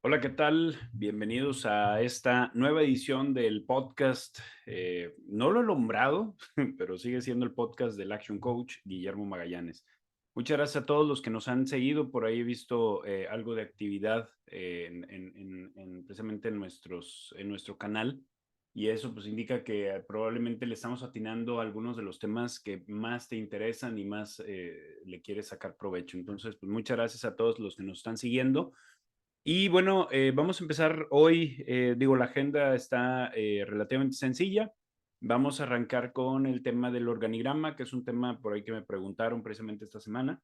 Hola, ¿qué tal? Bienvenidos a esta nueva edición del podcast. No lo he nombrado, pero sigue siendo el podcast del Action Coach Guillermo Magallanes. Muchas gracias a todos los que nos han seguido. Por ahí he visto algo de actividad precisamente en nuestro canal. Y eso pues indica que probablemente le estamos atinando a algunos de los temas que más te interesan y más le quieres sacar provecho. Entonces, pues muchas gracias a todos los que nos están siguiendo. Y bueno, vamos a empezar hoy. Digo, la agenda está relativamente sencilla. Vamos a arrancar con el tema del organigrama, que es un tema por ahí que me preguntaron precisamente esta semana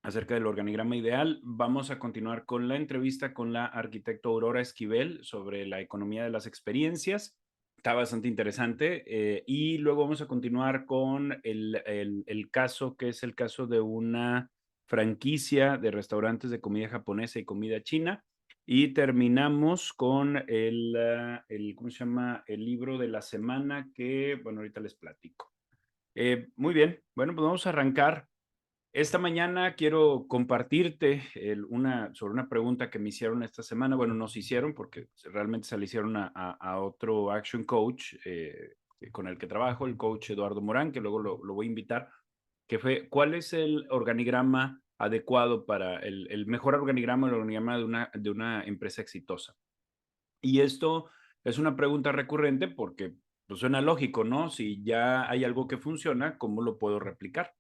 acerca del organigrama ideal. Vamos a continuar con la entrevista con la arquitecto Aurora Esquivel sobre la economía de las experiencias. Está bastante interesante. Y luego vamos a continuar con el caso, que es el caso de una franquicia de restaurantes de comida japonesa y comida china. Y terminamos con ¿cómo se llama? El libro de la semana que, bueno, ahorita les platico. Muy bien, bueno, pues vamos a arrancar. Esta mañana quiero compartirte sobre una pregunta que me hicieron esta semana. Bueno, nos hicieron porque realmente se le hicieron a otro Action Coach con el que trabajo, el coach Eduardo Morán, que luego lo voy a invitar, que fue, ¿cuál es el organigrama adecuado para el mejor organigrama, el organigrama de una empresa exitosa? Y esto es una pregunta recurrente porque pues, suena lógico, ¿no? Si ya hay algo que funciona, ¿cómo lo puedo replicar?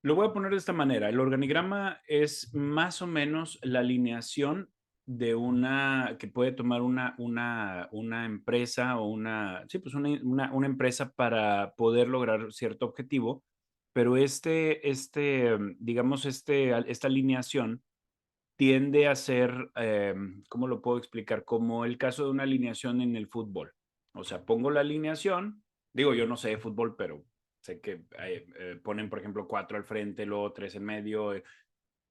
Lo voy a poner de esta manera. El organigrama es más o menos la alineación de una que puede tomar una empresa o sí, pues una empresa para poder lograr cierto objetivo, pero digamos, esta alineación tiende a ser, ¿cómo lo puedo explicar? Como el caso de una alineación en el fútbol. O sea, pongo la alineación, digo, yo no sé de fútbol, pero sé que ponen, por ejemplo, cuatro al frente, luego tres en medio,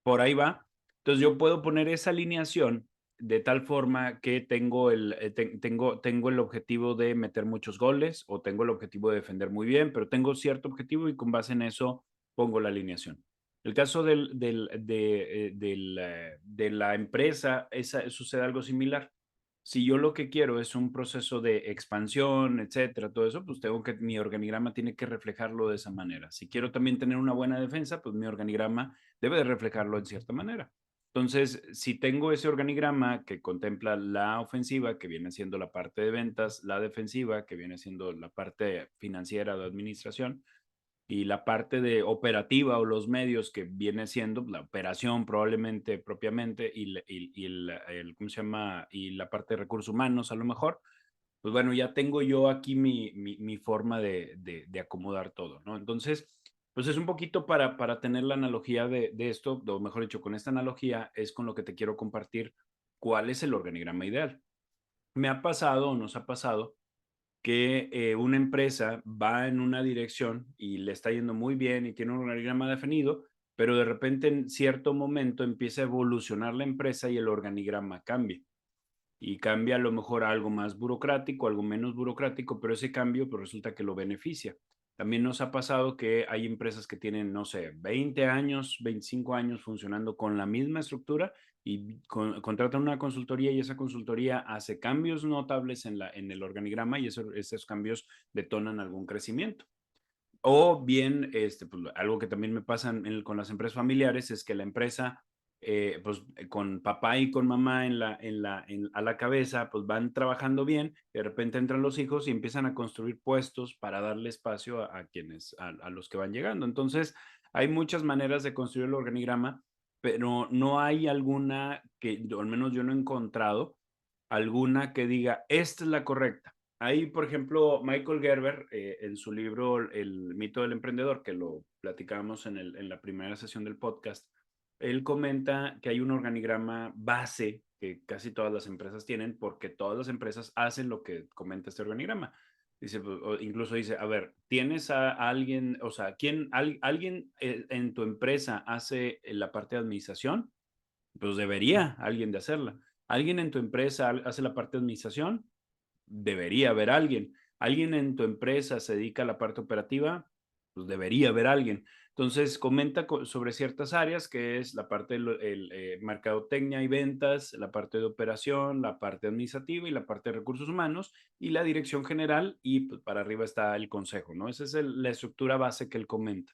por ahí va. Entonces yo puedo poner esa alineación de tal forma que tengo el objetivo de meter muchos goles o tengo el objetivo de defender muy bien, pero tengo cierto objetivo y con base en eso pongo la alineación. El caso de la empresa, sucede algo similar. Si yo lo que quiero es un proceso de expansión, etcétera, todo eso, pues mi organigrama tiene que reflejarlo de esa manera. Si quiero también tener una buena defensa, pues mi organigrama debe de reflejarlo en cierta manera. Entonces, si tengo ese organigrama que contempla la ofensiva, que viene siendo la parte de ventas, la defensiva, que viene siendo la parte financiera de administración, y la parte de operativa o los medios que viene siendo la operación probablemente propiamente ¿cómo se llama? Y la parte de recursos humanos a lo mejor, pues bueno, ya tengo yo aquí mi forma de acomodar todo, ¿no? Entonces, pues es un poquito para tener la analogía de esto, o mejor dicho, con esta analogía es con lo que te quiero compartir cuál es el organigrama ideal. Me ha pasado o nos ha pasado que una empresa va en una dirección y le está yendo muy bien y tiene un organigrama definido, pero de repente en cierto momento empieza a evolucionar la empresa y el organigrama cambia. Y cambia a lo mejor a algo más burocrático, algo menos burocrático, pero ese cambio pues resulta que lo beneficia. También nos ha pasado que hay empresas que tienen, no sé, 20 años, 25 años funcionando con la misma estructura y contratan una consultoría y esa consultoría hace cambios notables en el organigrama y esos cambios detonan algún crecimiento. O bien, pues, algo que también me pasa con las empresas familiares es que la empresa, pues con papá y con mamá a la cabeza, pues van trabajando bien, de repente entran los hijos y empiezan a construir puestos para darle espacio a los que van llegando. Entonces, hay muchas maneras de construir el organigrama, pero no hay alguna o al menos yo no he encontrado alguna que diga, esta es la correcta. Ahí, por ejemplo, Michael Gerber, en su libro El mito del emprendedor, que lo platicábamos en la primera sesión del podcast, él comenta que hay un organigrama base que casi todas las empresas tienen porque todas las empresas hacen lo que comenta este organigrama. Dice, incluso dice, a ver, ¿tienes a alguien, o sea, alguien en tu empresa hace la parte de administración? Pues debería alguien de hacerla. ¿Alguien en tu empresa hace la parte de administración? Debería haber alguien. ¿Alguien en tu empresa se dedica a la parte operativa? pues debería haber alguien. Entonces, comenta sobre ciertas áreas, que es la parte de mercadotecnia y ventas, la parte de operación, la parte administrativa y la parte de recursos humanos y la dirección general y pues, para arriba está el consejo, ¿no? Esa es la estructura base que él comenta.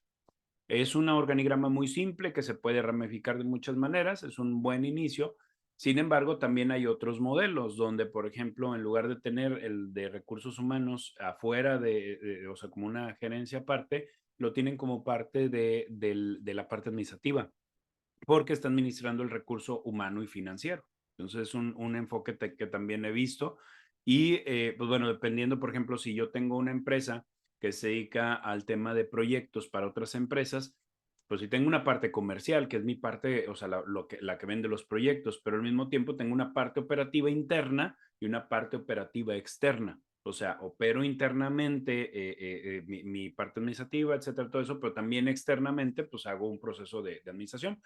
Es un organigrama muy simple que se puede ramificar de muchas maneras, es un buen inicio. Sin embargo, también hay otros modelos donde, por ejemplo, en lugar de tener el de recursos humanos afuera o sea, como una gerencia aparte, lo tienen como parte de la parte administrativa, porque está administrando el recurso humano y financiero. Entonces, es un enfoque que también he visto. Y, pues bueno, dependiendo, por ejemplo, si yo tengo una empresa que se dedica al tema de proyectos para otras empresas, pues si tengo una parte comercial, que es mi parte, o sea, la que vende los proyectos, pero al mismo tiempo tengo una parte operativa interna y una parte operativa externa. O sea, opero internamente mi parte administrativa, etcétera, todo eso, pero también externamente, pues hago un proceso de administración.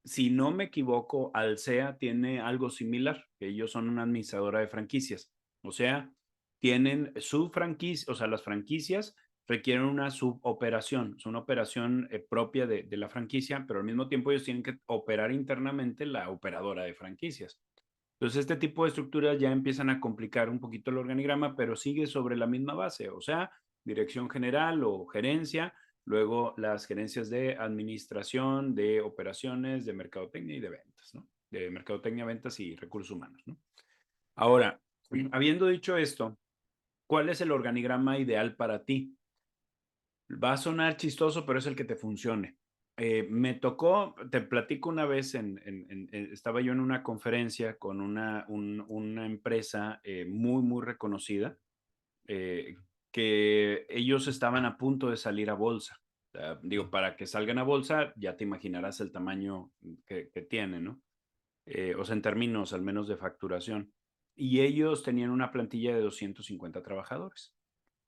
Si no me equivoco, Alsea tiene algo similar, que ellos son una administradora de franquicias. O sea, tienen su franquicia, o sea, las franquicias requieren una suboperación, es una operación propia de la franquicia, pero al mismo tiempo ellos tienen que operar internamente la operadora de franquicias. Entonces, este tipo de estructuras ya empiezan a complicar un poquito el organigrama, pero sigue sobre la misma base, o sea, dirección general o gerencia, luego las gerencias de administración, de operaciones, de mercadotecnia y de ventas, ¿no? De mercadotecnia, ventas y recursos humanos, ¿no? Ahora, habiendo dicho esto, ¿cuál es el organigrama ideal para ti? Va a sonar chistoso, pero es el que te funcione. Me tocó, te platico una vez, estaba yo en una conferencia con una empresa muy, muy reconocida, eh, que ellos estaban a punto de salir a bolsa. O sea, digo, para que salgan a bolsa, ya te imaginarás el tamaño que tiene, ¿no? O sea, en términos al menos de facturación. Y ellos tenían una plantilla de 250 trabajadores.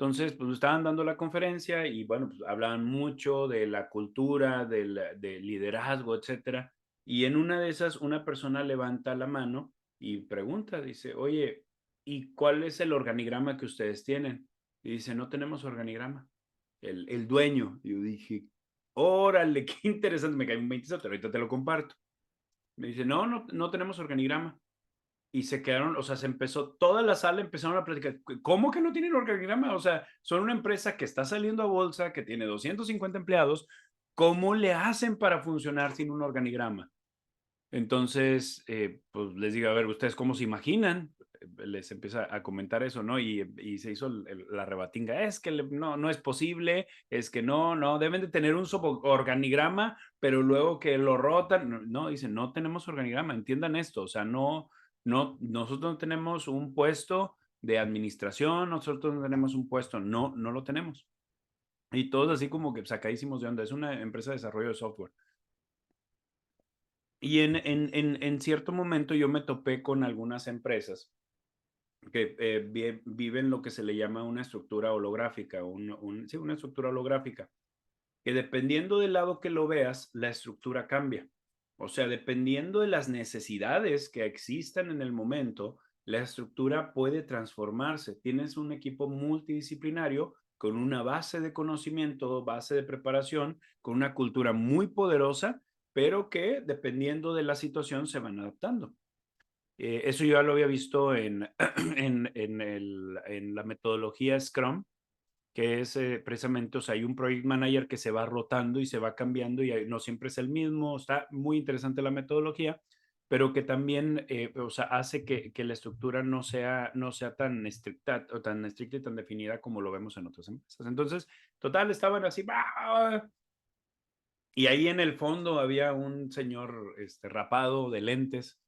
Entonces, pues estaban dando la conferencia y bueno, pues hablaban mucho de la cultura, del liderazgo, etcétera. Y en una de esas, una persona levanta la mano y pregunta, dice, oye, ¿y cuál es el organigrama que ustedes tienen? Y dice, no tenemos organigrama. El dueño. Y yo dije, órale, qué interesante, me cae un 20, pero ahorita te lo comparto. Me dice, no, no, no tenemos organigrama. Y se quedaron, o sea, se empezó, toda la sala empezaron a platicar, ¿cómo que no tienen organigrama? O sea, son una empresa que está saliendo a bolsa, que tiene 250 empleados, ¿cómo le hacen para funcionar sin un organigrama? Entonces, pues les digo, a ver, ¿ustedes cómo se imaginan? Les empieza a comentar eso, ¿no? Y se hizo la rebatinga, es que no, no es posible, es que no, no, deben de tener un organigrama, pero luego que lo rotan, no, no, dicen, no tenemos organigrama, entiendan esto, o sea, no, no, nosotros no tenemos un puesto de administración, nosotros no tenemos un puesto, no, no lo tenemos. Y todos así como que sacadísimos de onda, es una empresa de desarrollo de software. Y en cierto momento yo me topé con algunas empresas que viven lo que se le llama una estructura holográfica, sí, una estructura holográfica, que dependiendo del lado que lo veas, la estructura cambia. O sea, dependiendo de las necesidades que existan en el momento, la estructura puede transformarse. Tienes un equipo multidisciplinario con una base de conocimiento, base de preparación, con una cultura muy poderosa, pero que dependiendo de la situación se van adaptando. Eso yo ya lo había visto en la metodología Scrum, que es precisamente, o sea, hay un project manager que se va rotando y se va cambiando y no siempre es el mismo. Está muy interesante la metodología, pero que también, o sea, hace que la estructura no sea tan estricta o tan estricta y tan definida como lo vemos en otras empresas. Entonces, total, estaban así, ¡bah! Y ahí en el fondo había un señor rapado de lentes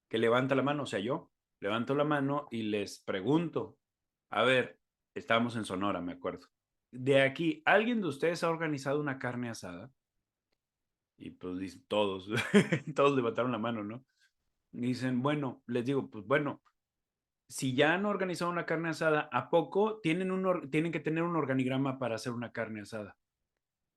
que levanta la mano, o sea, yo levanto la mano y les pregunto, a ver, estábamos en Sonora, me acuerdo. De aquí, ¿alguien de ustedes ha organizado una carne asada? Y pues dicen, todos, todos levantaron la mano, ¿no? Y dicen, bueno, les digo, pues bueno, si ya han organizado una carne asada, ¿a poco tienen que tener un organigrama para hacer una carne asada?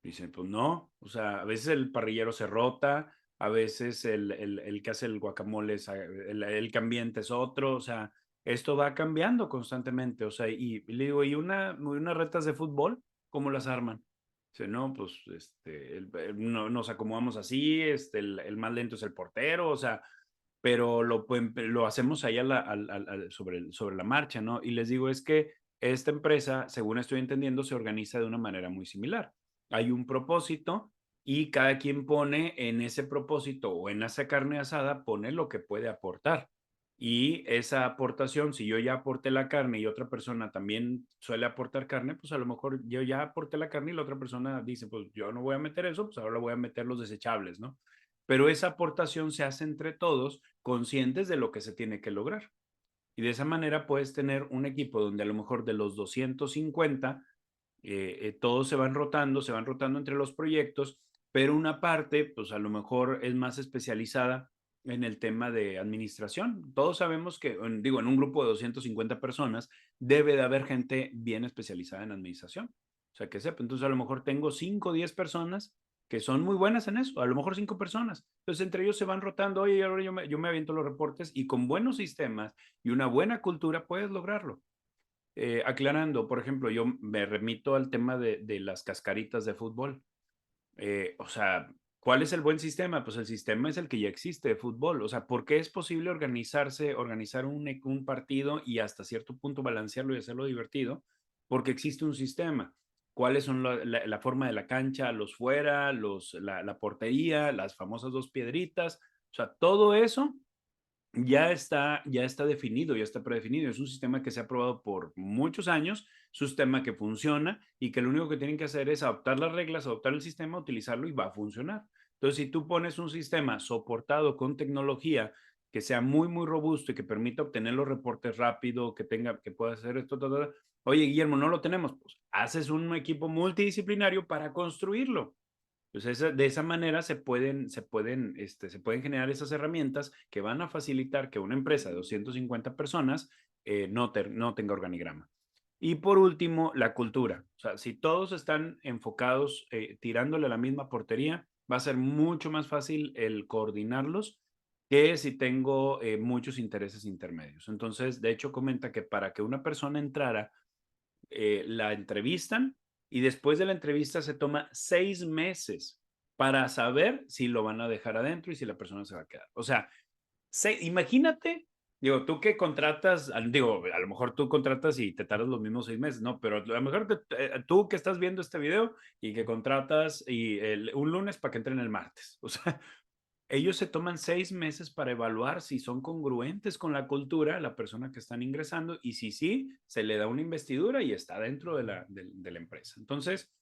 Dicen, pues no, o sea, a veces el parrillero se rota, a veces el que hace el guacamole, el cambiante es otro, o sea, esto va cambiando constantemente, o sea, y le digo, ¿y unas retas de fútbol? ¿Cómo las arman? Dice, no, pues nos acomodamos así, el más lento es el portero, o sea, pero lo hacemos ahí sobre la marcha, ¿no? Y les digo, es que esta empresa, según estoy entendiendo, se organiza de una manera muy similar. Hay un propósito y cada quien pone en ese propósito o en esa carne asada, pone lo que puede aportar. Y esa aportación, si yo ya aporté la carne y otra persona también suele aportar carne, pues a lo mejor yo ya aporté la carne y la otra persona dice, pues yo no voy a meter eso, pues ahora voy a meter los desechables, ¿no? Pero esa aportación se hace entre todos conscientes de lo que se tiene que lograr. Y de esa manera puedes tener un equipo donde a lo mejor de los 250, todos se van rotando entre los proyectos, pero una parte, pues a lo mejor es más especializada en el tema de administración. Todos sabemos que, digo, en un grupo de 250 personas debe de haber gente bien especializada en administración. O sea, que sepa. Entonces, a lo mejor tengo 5 o 10 personas que son muy buenas en eso, a lo mejor 5 personas. Entonces, entre ellos se van rotando, oye, ahora yo me aviento los reportes y con buenos sistemas y una buena cultura puedes lograrlo. Aclarando, por ejemplo, yo me remito al tema de las cascaritas de fútbol. O sea, ¿cuál es el buen sistema? Pues el sistema es el que ya existe de fútbol. O sea, ¿por qué es posible organizar un partido y hasta cierto punto balancearlo y hacerlo divertido? Porque existe un sistema. ¿Cuáles son la forma de la cancha, los fuera, la portería, las famosas dos piedritas? O sea, todo eso ya está definido, ya está predefinido. Es un sistema que se ha probado por muchos años, es un sistema que funciona y que lo único que tienen que hacer es adoptar las reglas, adoptar el sistema, utilizarlo y va a funcionar. Entonces, si tú pones un sistema soportado con tecnología que sea muy, muy robusto y que permita obtener los reportes rápido, que pueda hacer esto, oye, Guillermo, no lo tenemos, pues haces un equipo multidisciplinario para construirlo. Pues de esa manera se pueden generar esas herramientas que van a facilitar que una empresa de 250 personas no tenga organigrama. Y por último, la cultura. O sea, si todos están enfocados tirándole a la misma portería, va a ser mucho más fácil el coordinarlos que si tengo muchos intereses intermedios. Entonces, de hecho, comenta que para que una persona entrara la entrevistan y después de la entrevista se toma 6 meses para saber si lo van a dejar adentro y si la persona se va a quedar. O sea, imagínate, digo, tú que contratas, digo, a lo mejor tú contratas y te tardas los mismos 6 meses, ¿no? Pero a lo mejor tú que estás viendo este video y que contratas un lunes para que entren el martes. O sea, ellos se toman 6 meses para evaluar si son congruentes con la cultura, la persona que están ingresando, y si sí, se le da una investidura y está dentro de la empresa. Entonces,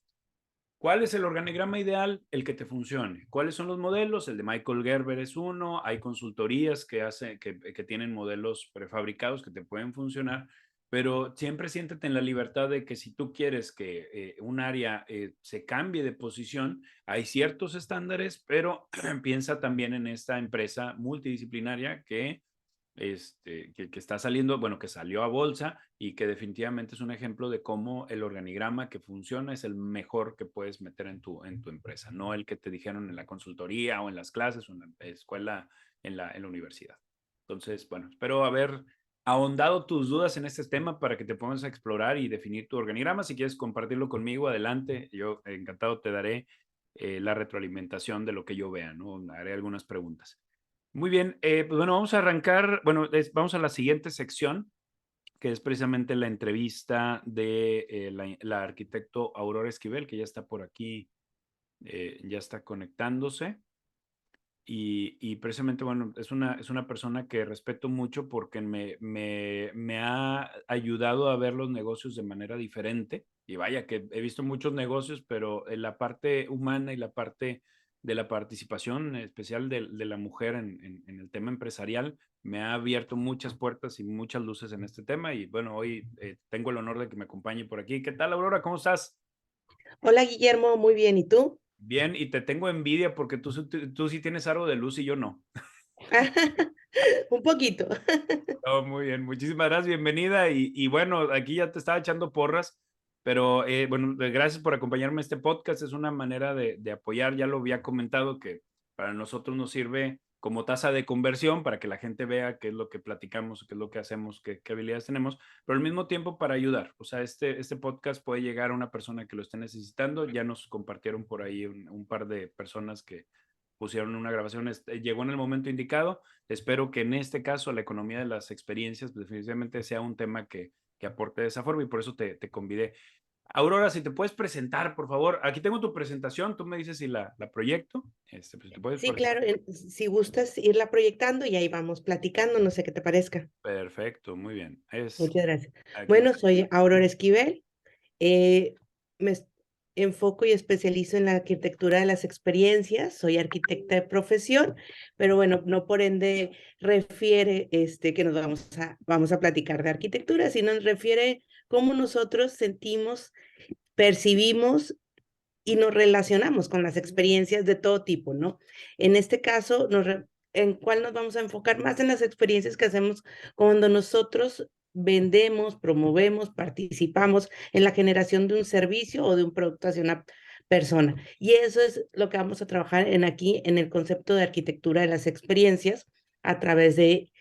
¿cuál es el organigrama ideal? El que te funcione. ¿Cuáles son los modelos? El de Michael Gerber es uno. Hay consultorías que tienen modelos prefabricados que te pueden funcionar, pero siempre siéntete en la libertad de que si tú quieres que un área se cambie de posición, hay ciertos estándares, pero piensa también en esta empresa multidisciplinaria que está saliendo, bueno, que salió a bolsa y que definitivamente es un ejemplo de cómo el organigrama que funciona es el mejor que puedes meter en tu empresa, no el que te dijeron en la consultoría o en las clases o en la escuela, en la universidad. Entonces, bueno, espero haber ahondado tus dudas en este tema para que te pongas a explorar y definir tu organigrama. Si quieres compartirlo conmigo, adelante. Yo encantado te daré la retroalimentación de lo que yo vea, ¿no? Haré algunas preguntas. Muy bien, pues bueno, vamos a arrancar, bueno, vamos a la siguiente sección, que es precisamente la entrevista de la arquitecto Aurora Esquivel, que ya está por aquí, ya está conectándose. Y precisamente, bueno, es una persona que respeto mucho porque me ha ayudado a ver los negocios de manera diferente. Y vaya, que he visto muchos negocios, pero en la parte humana y la parte de la participación especial de la mujer en el tema empresarial me ha abierto muchas puertas y muchas luces en este tema. Y bueno, hoy tengo el honor de que me acompañe por aquí. ¿Qué tal, Aurora? ¿Cómo estás? Hola Guillermo, muy bien, ¿y tú? Bien, y te tengo envidia porque tú sí tienes algo de luz y yo no. Un poquito. Oh, muy bien, muchísimas gracias, bienvenida. Y bueno, aquí ya te estaba echando porras, pero bueno, gracias por acompañarme a este podcast. Es una manera de apoyar, ya lo había comentado, que para nosotros nos sirve como tasa de conversión para que la gente vea qué es lo que platicamos, qué es lo que hacemos, qué habilidades tenemos, pero al mismo tiempo para ayudar. O sea, este podcast puede llegar a una persona que lo esté necesitando. Ya nos compartieron por ahí un par de personas que pusieron una grabación, llegó en el momento indicado. Espero que en este caso la economía de las experiencias pues, definitivamente sea un tema que aporte de esa forma y por eso te convidé. Aurora, si te puedes presentar, por favor. Aquí tengo tu presentación, tú me dices si la proyecto. Pues, si te puedes Sí, presentar. claro, si gustas irla proyectando y ahí vamos platicando, no sé qué te parezca. Perfecto, muy bien. Muchas gracias. Aquí Bueno, está. soy Aurora Esquivel. Me enfoco y especializo en la arquitectura de las experiencias. Soy arquitecta de profesión, pero bueno, no por ende refiere que nos vamos a platicar de arquitectura, sino nos refiere cómo nosotros sentimos, percibimos y nos relacionamos con las experiencias de todo tipo, ¿no? En este caso, ¿en cuál nos vamos a enfocar? Más en las experiencias que hacemos cuando nosotros vendemos, promovemos, participamos en la generación de un servicio o de un producto hacia una persona. Y eso es lo que vamos a trabajar aquí en el concepto de arquitectura de las experiencias a través de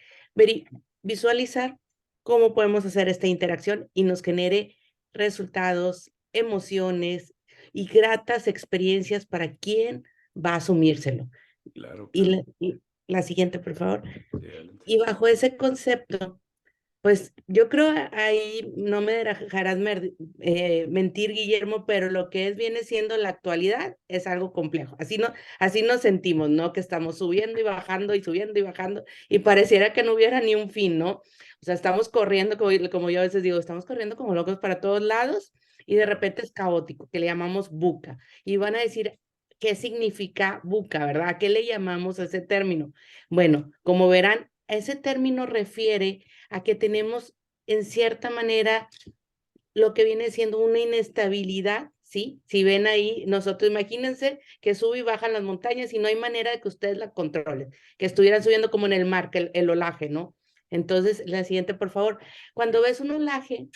visualizar cómo podemos hacer esta interacción y nos genere resultados, emociones, y gratas experiencias para quien va a asumírselo. Claro, Y claro. la siguiente, por favor. Sí, adelante. Y bajo ese concepto, pues yo creo ahí no me dejarás mentir, Guillermo, pero lo que viene siendo la actualidad es algo complejo. Así nos sentimos, ¿no? Que estamos subiendo y bajando y subiendo y bajando y pareciera que no hubiera ni un fin, ¿no? O sea, estamos corriendo, como yo a veces digo, estamos corriendo como locos para todos lados y de Claro. repente es caótico, que le llamamos buca. Y van a decir, ¿qué significa buca, verdad? ¿A qué le llamamos a ese término? Bueno, como verán, ese término refiere a que tenemos en cierta manera lo que viene siendo una inestabilidad, ¿sí? Si ven ahí, nosotros imagínense que sube y bajan las montañas y no hay manera de que ustedes la controlen, que estuvieran subiendo como en el mar, que el olaje, ¿no? Entonces, la siguiente, por favor. Cuando ves un olaje,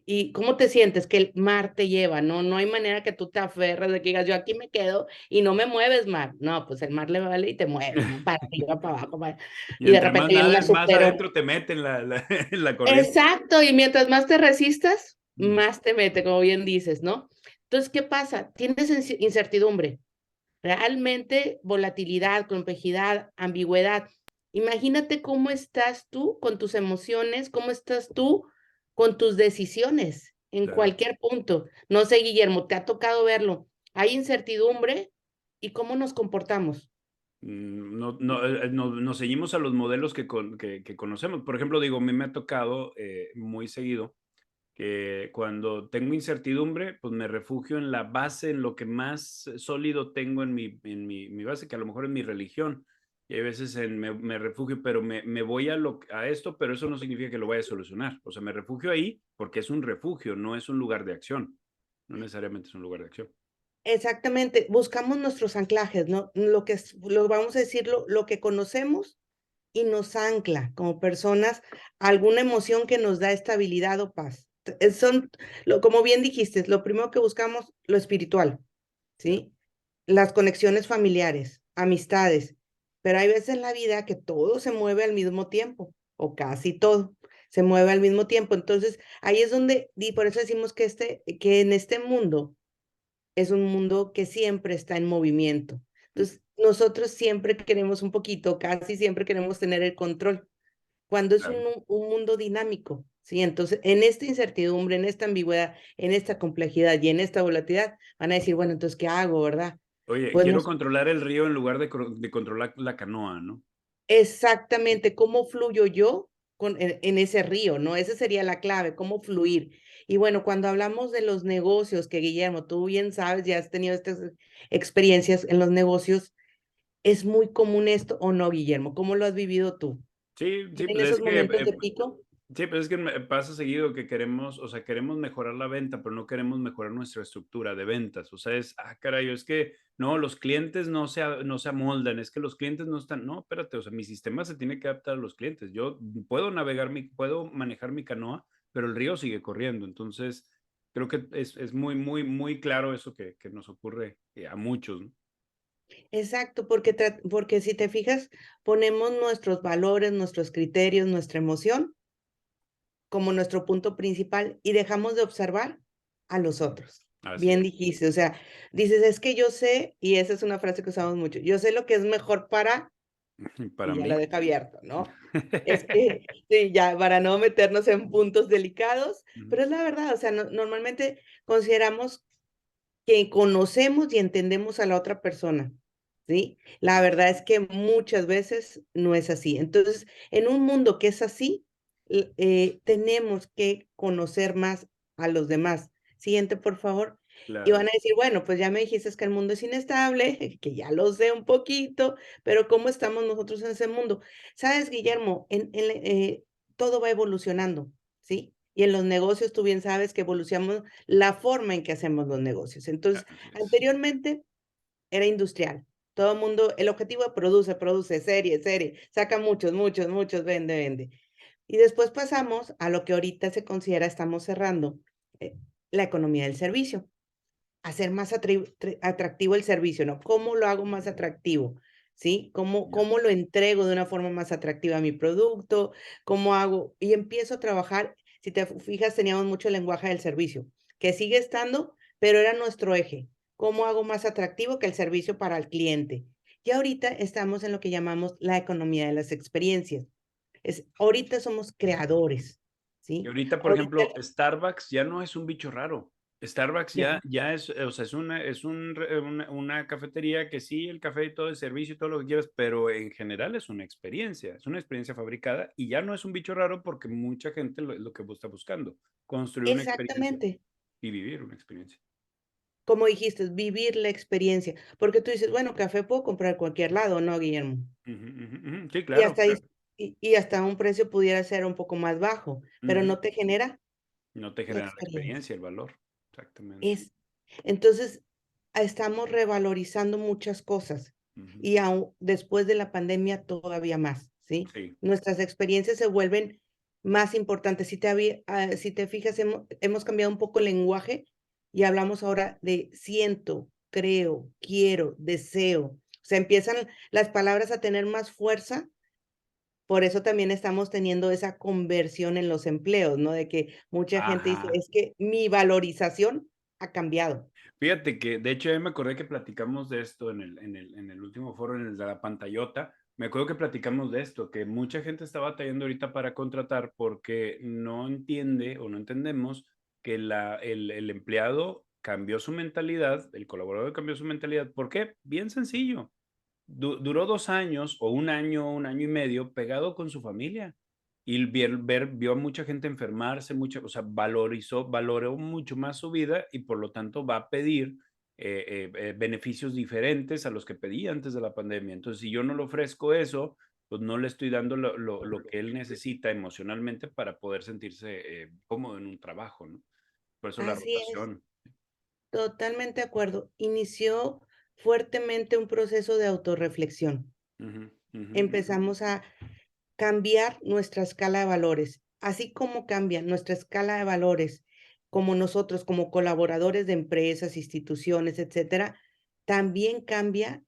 ¿y cómo te sientes? Que el mar te lleva, ¿no? No hay manera que tú te aferres de que digas, yo aquí me quedo y no me mueves, mar. No, pues el mar le vale y te mueve, ¿no? Para arriba, para abajo, Y y de entre más repente viene una nades, más super. adentro te meten en la corriente. Exacto, y mientras más te resistas, Mm, más te mete, como bien dices, ¿no? Entonces, ¿qué pasa? Tienes incertidumbre, realmente volatilidad, complejidad, ambigüedad. Imagínate cómo estás tú con tus emociones, cómo estás tú con tus decisiones en claro. cualquier punto. No sé, Guillermo, te ha tocado verlo. Hay incertidumbre y cómo nos comportamos. Nos seguimos a los modelos que conocemos. Por ejemplo, digo, a mí me ha tocado muy seguido que cuando tengo incertidumbre, pues me refugio en la base, en lo que más sólido tengo en mi base, que a lo mejor es mi religión. Y hay veces me refugio, pero me voy a esto, pero eso no significa que lo vaya a solucionar. O sea, me refugio ahí porque es un refugio, no es un lugar de acción. No necesariamente es un lugar de acción. Exactamente, buscamos nuestros anclajes, ¿no? Lo vamos a decirlo, lo que conocemos y nos ancla como personas a alguna emoción que nos da estabilidad o paz. Como bien dijiste, lo primero que buscamos, lo espiritual, Ya. ¿sí? Las conexiones familiares, amistades, pero hay veces en la vida que todo se mueve al mismo tiempo, o casi todo se mueve al mismo tiempo. Entonces, ahí es donde, y por eso decimos que en este mundo es un mundo que siempre está en movimiento. Entonces, nosotros siempre queremos un poquito, casi siempre queremos tener el control, cuando es Claro. un mundo dinámico, ¿sí? Entonces, en esta incertidumbre, en esta ambigüedad, en esta complejidad y en esta volatilidad, van a decir, bueno, entonces, ¿qué hago, verdad? Oye, Pues quiero controlar el río en lugar de controlar la canoa, ¿no? exactamente, ¿cómo fluyo yo en ese río, no? Esa sería la clave, cómo fluir. Y bueno, cuando hablamos de los negocios, que Guillermo, tú bien sabes, ya has tenido estas experiencias en los negocios, ¿es muy común esto o no, Guillermo? ¿Cómo lo has vivido tú? Sí, sí, ¿Tienen pues es esos que momentos de pico? sí, pero es que me pasa seguido que queremos, o sea, queremos mejorar la venta, pero no queremos mejorar nuestra estructura de ventas. O sea, caray, es que no, los clientes no se amoldan, es que los clientes no están, no, espérate, o sea, mi sistema se tiene que adaptar a los clientes. Yo puedo manejar mi canoa, pero el río sigue corriendo. Entonces, creo que es muy, muy, muy claro eso que nos ocurre a muchos, ¿no? Exacto, porque si te fijas, ponemos nuestros valores, nuestros criterios, nuestra emoción como nuestro punto principal y dejamos de observar a los otros. Así Bien es. dijiste, o sea, dices: "Es que yo sé", y esa es una frase que usamos mucho: "Yo sé lo que es mejor para", Para y ya lo mí. deja abierto, ¿no? Es que sí, ya para no meternos en puntos delicados, Ujú, pero es la verdad, o sea, normalmente consideramos que conocemos y entendemos a la otra persona, ¿sí? La verdad es que muchas veces no es así. Entonces, en un mundo que es así, tenemos que conocer más a los demás. Siguiente, por favor. Y claro. van a decir, bueno, pues ya me dijiste que el mundo es inestable, que ya lo sé un poquito, pero ¿cómo estamos nosotros en ese mundo? Sabes, Guillermo, todo va evolucionando, ¿sí? Y en los negocios, tú bien sabes que evolucionamos la forma en que hacemos los negocios. Entonces, Así es. anteriormente era industrial. Todo el mundo, el objetivo produce, produce, serie, serie, saca muchos, muchos, muchos, vende, vende. Y después pasamos a lo que ahorita se considera, estamos cerrando, eh, la economía del servicio. Hacer más atractivo el servicio, ¿no? ¿Cómo lo hago más atractivo? ¿Sí? ¿Cómo, Ya. cómo lo entrego de una forma más atractiva mi producto? ¿Cómo hago? Y empiezo a trabajar, si te fijas, teníamos mucho el lenguaje del servicio, que sigue estando, pero era nuestro eje. ¿Cómo hago más atractivo que el servicio para el cliente? Y ahorita estamos en lo que llamamos la economía de las experiencias. Ahorita somos creadores, Y ¿sí? ahorita, por Ahorita ejemplo, Starbucks ya no es un bicho raro. Starbucks ya, ya es, o sea, una cafetería que sí, el café y todo el servicio y todo lo que quieras, pero en general es una experiencia fabricada y ya no es un bicho raro porque mucha gente lo que está buscando, construir una experiencia exactamente. y vivir una experiencia. Como dijiste, vivir la experiencia, porque tú dices: "Bueno, café puedo comprar en cualquier lado", ¿no, Guillermo? Ujú, ujú, ujú. Sí, Y claro, hasta ahí claro. y hasta un precio pudiera ser un poco más bajo, pero Ujú. no te genera No te la genera la experiencia. experiencia, el valor. Exactamente. Es entonces, estamos revalorizando muchas cosas, Ujú. y aún después de la pandemia todavía más, ¿sí? Sí, Nuestras experiencias se vuelven más importantes. Si te fijas, hemos cambiado un poco el lenguaje y hablamos ahora de siento, creo, quiero, deseo. O sea, empiezan las palabras a tener más fuerza, por eso también estamos teniendo esa conversión en los empleos, ¿no? De que mucha gente dice: ajá. "Es que mi valorización ha cambiado". Fíjate que, de hecho, ya me acordé que platicamos de esto en el último foro, en el de la pantallota. Me acuerdo que platicamos de esto, que mucha gente está batallando ahorita para contratar porque no entiende o no entendemos que el empleado cambió su mentalidad, el colaborador cambió su mentalidad. ¿Por qué? Bien sencillo. Duró 2 años o un año y medio pegado con su familia y vio a mucha gente enfermarse, o sea, valoró mucho más su vida y por lo tanto va a pedir beneficios diferentes a los que pedía antes de la pandemia. Entonces, si yo no le ofrezco eso, pues no le estoy dando lo que él necesita emocionalmente para poder sentirse cómodo en un trabajo, ¿no? Por eso la Así es, rotación. totalmente de acuerdo. Inició fuertemente un proceso de autorreflexión. Ujú, ujú, Empezamos a cambiar nuestra escala de valores, así como cambia nuestra escala de valores, como nosotros, como colaboradores de empresas, instituciones, etcétera, también cambia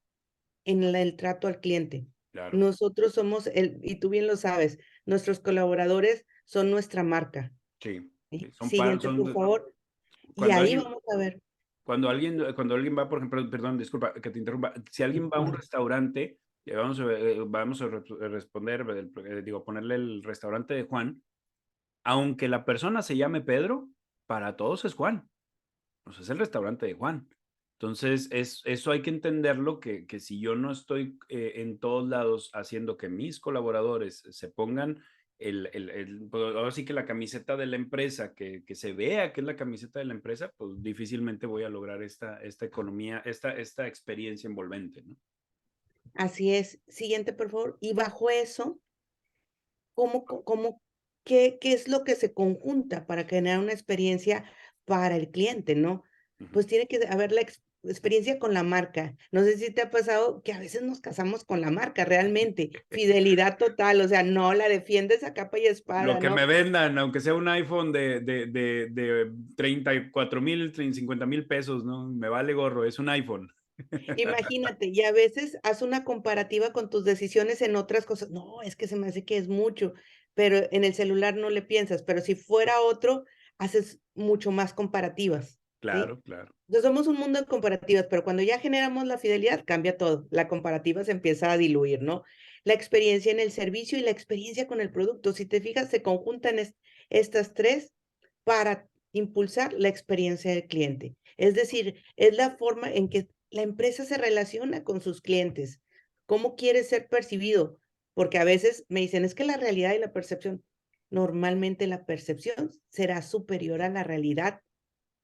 en el trato al cliente. claro, Nosotros somos y tú bien lo sabes, nuestros colaboradores son nuestra marca, sí. Sí, ¿sí? Siguiente, por favor. Y cuando ahí alguien, vamos a ver. Cuando alguien va, por ejemplo, perdón, disculpa que te interrumpa, si alguien va a un restaurante, vamos a responder, digo, ponerle el restaurante de Juan, aunque la persona se llame Pedro, para todos es Juan, o sea, es el restaurante de Juan. Entonces, eso hay que entenderlo, que si yo no estoy en todos lados haciendo que mis colaboradores se pongan pues, ahora sí que la camiseta de la empresa, que se vea que es la camiseta de la empresa, pues difícilmente voy a lograr esta economía, esta experiencia envolvente, ¿no? Así es. Siguiente, por favor. Y bajo eso, ¿qué es lo que se conjunta para generar una experiencia para el cliente, no? Ujú. Pues tiene que haber la experiencia con la marca. No sé si te ha pasado que a veces nos casamos con la marca, realmente, fidelidad total, o sea, no la defiendes a capa y Lo espada, que ¿no? me vendan, aunque sea un iPhone de 34,000, 50,000 pesos, ¿no? Me vale gorro, es un iPhone. Imagínate, y a veces haz una comparativa con tus decisiones en otras cosas. No, es que se me hace que es mucho, pero en el celular no le piensas, pero si fuera otro, haces mucho más comparativas, ¿sí? Claro, claro. Entonces somos un mundo de comparativas, pero cuando ya generamos la fidelidad, cambia todo. La comparativa se empieza a diluir, ¿no? La experiencia en el servicio y la experiencia con el producto. Si te fijas, se conjuntan estas tres para impulsar la experiencia del cliente. Es decir, es la forma en que la empresa se relaciona con sus clientes. ¿Cómo quiere ser percibido? Porque a veces me dicen, es que la realidad y la percepción, normalmente la percepción será superior a la realidad,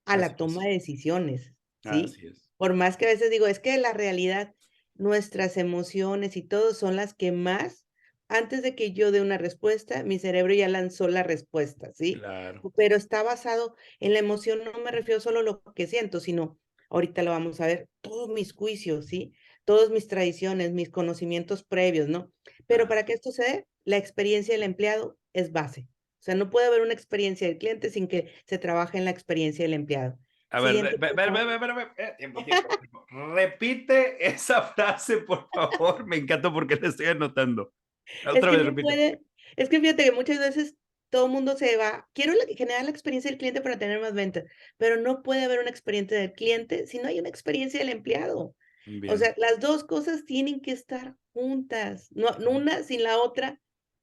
a Así la toma es. de decisiones, ¿sí? Así es. Por más que a veces digo, es que la realidad, nuestras emociones y todo son las que más, antes de que yo dé una respuesta, mi cerebro ya lanzó la respuesta, ¿sí? Claro. Pero está basado en la emoción, no me refiero solo a lo que siento, sino, ahorita lo vamos a ver, todos mis juicios, ¿sí? Todas mis tradiciones, mis conocimientos previos, ¿no? Pero Claro. para que esto se dé, la experiencia del empleado es base. O sea, no puede haber una experiencia del cliente sin que se trabaje en la experiencia del empleado. A ver, Siguiente, por favor. tiempo, tiempo, tiempo. Repite esa frase, por favor. Me encanta porque la estoy anotando. Es Otra que vez, no repite. puede es que fíjate que muchas veces todo el mundo se va quiero generar la experiencia del cliente para tener más ventas, pero no puede haber una experiencia del cliente si no hay una experiencia del empleado. O Bien. sea, las 2 cosas tienen que estar juntas. No, una sin la otra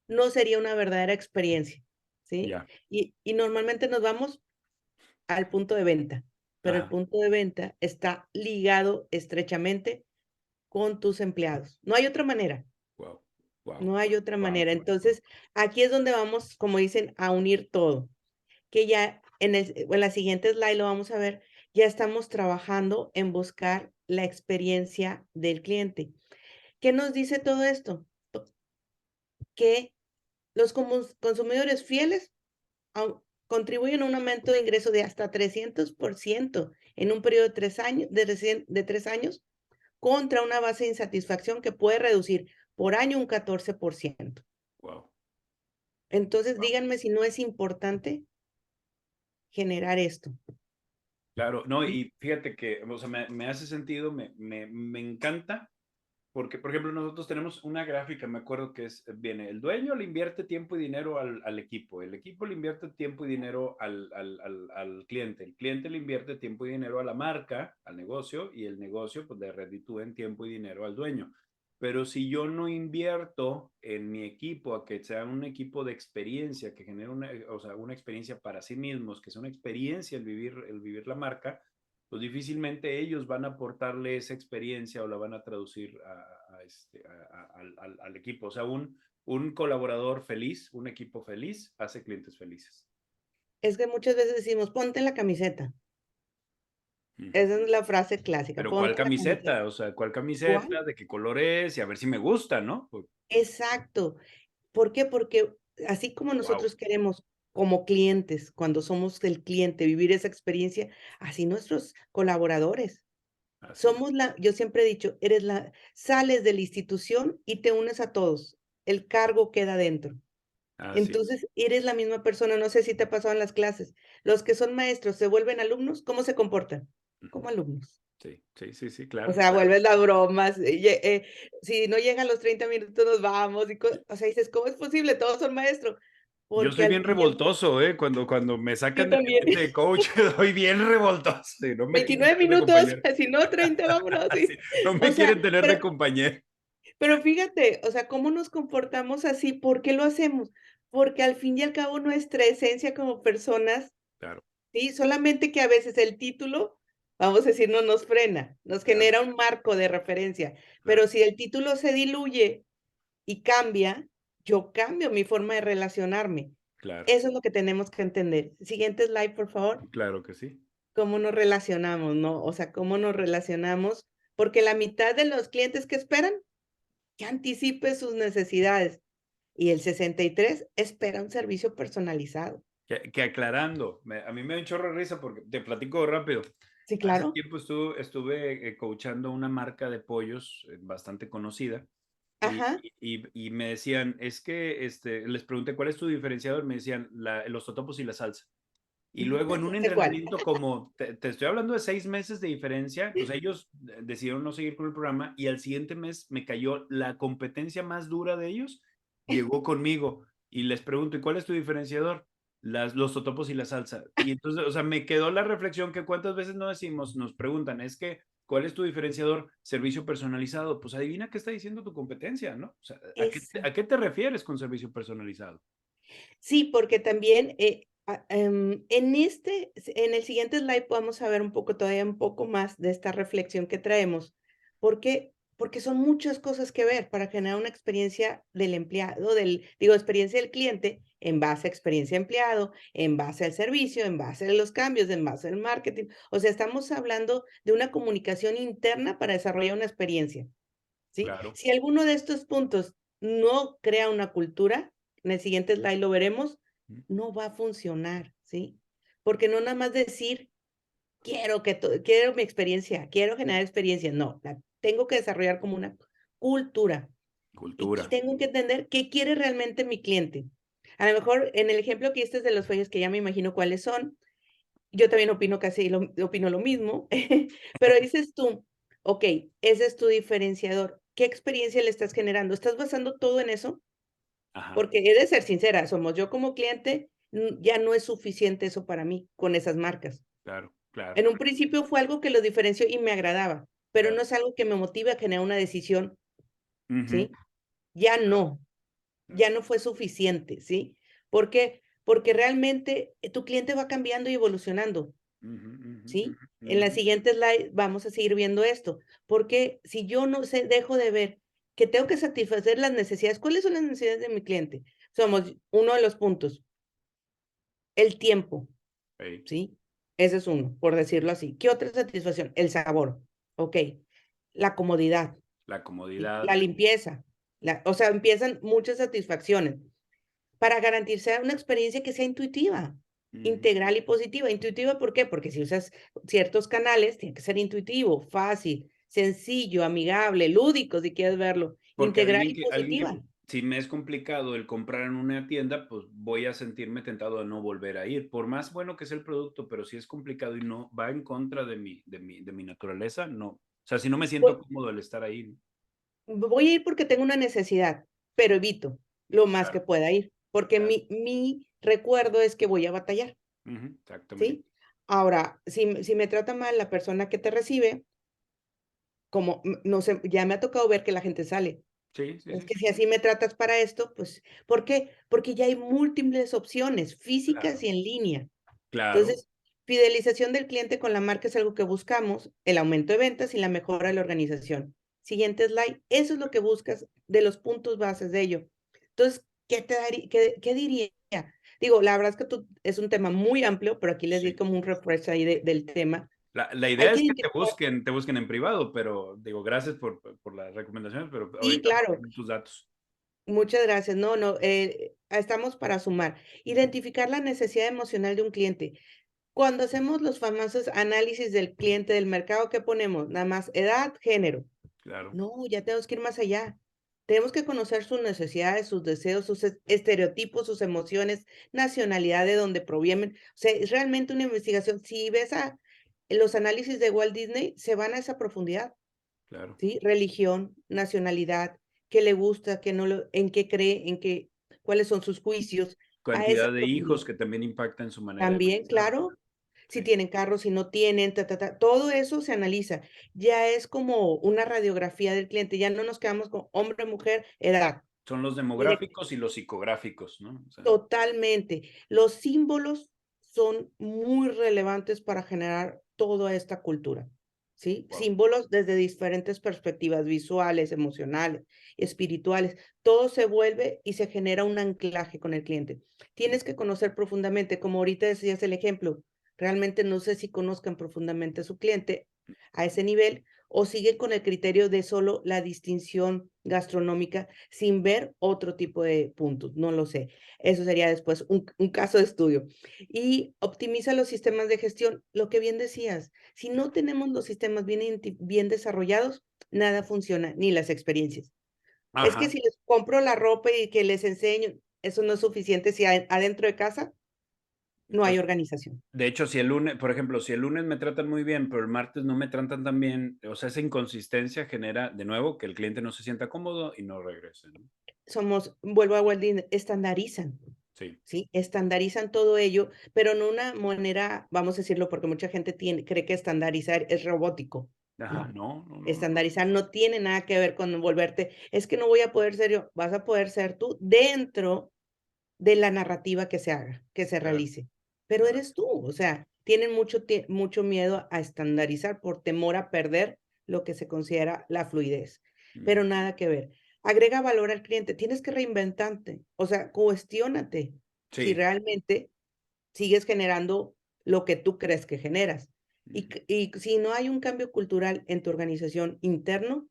no sería una verdadera experiencia, ¿sí? Ya. Y normalmente nos vamos al punto de venta, pero el Ajá. punto de venta está ligado estrechamente con tus empleados. No hay otra manera. Wow. Wow. No hay otra Wow. manera. Entonces, aquí es donde vamos, como dicen, a unir todo, que ya en la siguiente slide lo vamos a ver, ya estamos trabajando en buscar la experiencia del cliente. ¿Qué nos dice todo esto? Que los consumidores fieles contribuyen a un aumento de ingreso de hasta 300% en un periodo de 3 años, de 3 años, contra una base de insatisfacción que puede reducir por año un 14%. Wow. Entonces, díganme si no es importante generar esto. Claro, no, ¿Sí? y fíjate que, o sea, me hace sentido, me encanta, porque, por ejemplo, nosotros tenemos una gráfica, me acuerdo que viene, el dueño le invierte tiempo y dinero al equipo, el equipo le invierte tiempo y dinero al cliente, el cliente le invierte tiempo y dinero a la marca, al negocio, y el negocio, pues, le reditúa en tiempo y dinero al dueño. Pero si yo no invierto en mi equipo a que sea un equipo de experiencia, que genere una, o sea, una experiencia para sí mismos, que sea una experiencia el vivir la marca, pues difícilmente ellos van a aportarle esa experiencia o la van a traducir al equipo. O sea, un colaborador feliz, un equipo feliz, hace clientes felices. Es que muchas veces decimos, ponte la camiseta. Ujú. Esa es la frase clásica, Pero ¿cuál ponte la camiseta. camiseta? O sea, ¿cuál ¿Cuál? camiseta? ¿De qué color es? Y a ver si me gusta, ¿no? Exacto. ¿Por qué? Porque así como Wow. nosotros queremos como clientes, cuando somos el cliente, vivir esa experiencia, así nuestros colaboradores. Así es. Somos yo siempre he dicho, sales de la institución y te unes a todos. El cargo queda dentro. Así es. Entonces, eres la misma persona, no sé si te ha pasado en las clases. Los que son maestros se vuelven alumnos, ¿cómo se comportan? Ujú. Como alumnos. Sí, sí, sí, sí, O claro, sea, claro. vuelves las bromas, si no llegan los 30 minutos nos vamos o sea, dices, ¿cómo es posible? Todos son maestros, Yo porque soy al bien fin y al revoltoso, ¿eh? Cuando me yo sacan de mi también. ambiente de coach, soy bien revoltoso. No me quieren 29 tener de minutos, compañero. si no 30, vámonos, Sí, sí. no O me sea, quieren tener de compañero. pero fíjate, o sea, cómo nos comportamos así, ¿por qué lo hacemos? Porque al fin y al cabo nuestra esencia como personas. Claro, Sí, solamente que a veces el título, vamos a decir, no nos frena, nos claro, genera un marco de referencia, claro, pero si el título se diluye y cambia, yo cambio mi forma de relacionarme. claro, Eso es lo que tenemos que entender. Siguiente slide, por favor. claro que sí. ¿Cómo nos relacionamos, no? O sea, ¿cómo nos relacionamos? Porque la mitad de los clientes que esperan, que anticipe sus necesidades, y el 63 espera un servicio personalizado. Que aclarando, a mí me da un chorro de risa porque te platico rápido. Sí, Hace claro. tiempo estuve coachando una marca de pollos bastante conocida Ajá. y me decían, es que les pregunté cuál es tu diferenciador, me decían los totopos y la salsa. Y luego en un Sé cuál. entrenamiento como, te estoy hablando de 6 meses de diferencia, pues ellos decidieron no seguir con el programa y al siguiente mes me cayó la competencia más dura de ellos, llegó conmigo y les pregunto, ¿y cuál es tu diferenciador? Los totopos y la salsa. Y entonces, o sea, me quedó la reflexión que cuántas veces no decimos, nos preguntan, es que, ¿cuál es tu diferenciador? Servicio personalizado. Pues adivina qué está diciendo tu competencia, ¿no? O sea, Esa. a qué te refieres con servicio personalizado? Sí, porque también en el siguiente slide vamos a ver un poco, todavía un poco más de esta reflexión que traemos. ¿Por qué? Porque son muchas cosas que ver para generar una experiencia del empleado, experiencia del cliente en base a experiencia empleado, en base al servicio, en base a los cambios, en base al marketing. O sea, estamos hablando de una comunicación interna para desarrollar una experiencia, ¿sí? Claro. Si alguno de estos puntos no crea una cultura, en el siguiente slide lo veremos, Mm, no va a funcionar, ¿sí? Porque no nada más decir, quiero mi experiencia, quiero generar experiencia, no, la tengo que desarrollar como una cultura y Cultura. tengo que entender qué quiere realmente mi cliente. A lo mejor en el ejemplo que diste de los sueños, que ya me imagino cuáles son, yo también opino lo mismo, pero dices tú, okey, ese es tu diferenciador, ¿qué experiencia le estás generando? ¿Estás basando todo en eso? Ajá. Porque he de ser sincera, yo como cliente, ya no es suficiente eso para mí, con esas marcas. Claro, claro, En un principio fue algo que lo diferenció y me agradaba, pero no claro. es algo que me motive a generar una decisión, Ujú, ¿sí? Ya claro, no, claro. ya no fue suficiente, ¿sí? ¿Por qué? Porque realmente, tu cliente va cambiando y evolucionando. Ujú, ujú, ¿Sí? ujú, En la ujú. siguiente slide vamos a seguir viendo esto, porque si yo no sé, dejo de ver que tengo que satisfacer las necesidades, ¿cuáles son las necesidades de mi cliente? Somos uno de los puntos, el tiempo, Ey, ¿sí? Ese es uno, por decirlo así. ¿Qué otra satisfacción? El sabor, okey. La comodidad, la ¿sí? comodidad. La limpieza, o sea, empiezan muchas satisfacciones. Para garantizar una experiencia que sea intuitiva, Ujú. integral y positiva. Intuitiva, ¿por qué? Porque si usas ciertos canales, tiene que ser intuitivo, fácil, sencillo, amigable, lúdico, si quieres verlo, Porque integral y alguien positiva. que si me es complicado el comprar en una tienda, pues voy a sentirme tentado a no volver a ir. Por más bueno que sea el producto, pero si es complicado y no va en contra de mi naturaleza, no. O sea, si no me Voy siento cómodo al estar ahí, ¿no? voy a ir porque tengo una necesidad, pero evito lo más que Claro, pueda ir, porque claro. mi recuerdo es que voy a batallar, Ujú, exactamente. ¿sí? Ahora, si me trata mal la persona que te recibe, como, no sé, ya me ha tocado ver que la gente sale. Sí, sí, Es sí, que sí, si sí. así me tratas para esto, pues, ¿por qué? Porque ya hay múltiples opciones físicas Claro, y en línea. claro. Entonces, fidelización del cliente con la marca es algo que buscamos, el aumento de ventas y la mejora de la organización. Siguiente slide, eso es lo que buscas de los puntos bases de ello. Entonces, ¿qué diría? Digo, la verdad es que es un tema muy amplio, pero aquí les di Sí. como un refresh ahí del tema. La Hay idea que es que identificar te busquen en privado, pero digo, gracias por las recomendaciones, pero sí, ahorita claro. por tus datos. Muchas gracias. No, no, estamos para sumar. Ujú, Identificar la necesidad emocional de un cliente. Cuando hacemos los famosos análisis del cliente del mercado, ¿qué ponemos? Nada más edad, género. claro, No, ya tenemos que ir más allá. Tenemos que conocer sus necesidades, sus deseos, sus estereotipos, sus emociones, nacionalidad de donde provienen. O sea, es realmente una investigación. Si ves los análisis de Walt Disney, se van a esa profundidad. claro. ¿Sí? Religión, nacionalidad, qué le gusta, qué no lo en qué cree, cuáles son sus juicios, a esa Cantidad de profundidad. hijos que también impacta en su manera de También, pensar, ¿no? claro, si Sí, tienen carros, si no tienen, todo eso se analiza. Ya es como una radiografía del cliente, ya no nos quedamos con hombre, mujer, edad. son los Direc demográficos y los psicográficos, ¿no? O sea, Totalmente. Los símbolos son muy relevantes para generar toda esta cultura, ¿sí? guau, Símbolos desde diferentes perspectivas visuales, emocionales, espirituales. Todo se vuelve y se genera un anclaje con el cliente. Tienes que conocer profundamente, como ahorita decías el ejemplo, realmente no sé si conozcan profundamente a su cliente a ese nivel o siguen con el criterio de solo la distinción gastronómica sin ver otro tipo de puntos, no lo sé. Eso sería después un caso de estudio. Y optimiza los sistemas de gestión, lo que bien decías, si no tenemos los sistemas bien desarrollados, nada funciona, ni las experiencias. Es que ajá, si les compro la ropa y que les enseño, eso no es suficiente si adentro de casa no O hay s organización. De hecho, si el lunes, por ejemplo, si el lunes me tratan muy bien, pero el martes no me tratan tan bien, o sea, esa inconsistencia genera, de nuevo, que el cliente no se sienta cómodo y no regrese, ¿no? Vuelvo a Walt Disney, estandarizan, Sí. ¿sí? Estandarizan todo ello, pero no una manera, vamos a decirlo, porque mucha gente cree que estandarizar es robótico. Ajá, No, no, no, no, no. estandarizar no tiene nada que ver con volverte, es que no voy a poder ser yo, vas a poder ser tú dentro de la narrativa que se haga, que se Claro, realice, pero claro. eres tú, o sea, tienen mucho miedo a estandarizar por temor a perder lo que se considera la fluidez, pero Ujú. nada que ver. Agrega valor al cliente, tienes que reinventarte, o sea, cuestiónate si Sí. realmente sigues generando lo que tú crees que generas. Ujú. Y si no hay un cambio cultural en tu organización interno,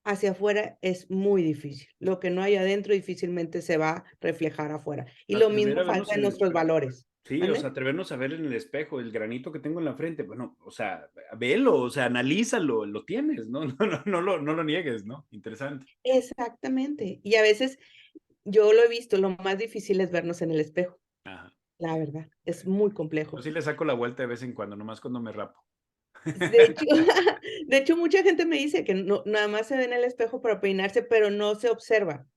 hacia afuera es muy difícil. Lo que no hay adentro difícilmente se va a reflejar afuera. Y lo Atrever mismo a vernos falta en en el nuestros espejo. valores. Sí, o sea, ¿Mande? atrevernos a ver en el espejo el granito que tengo en la frente. Bueno, o sea, velo, o sea, analízalo, lo tienes, ¿no? No lo niegues, ¿no? Interesante. Exactamente. Y a veces yo lo he visto, lo más difícil es vernos en el espejo, Ajá. la verdad, es Sí. muy Yo complejo. sí le saco la vuelta de vez en cuando, nomás cuando me rapo. De hecho, de hecho, mucha gente me dice que no, nada más se ve en el espejo para peinarse, pero no se observa.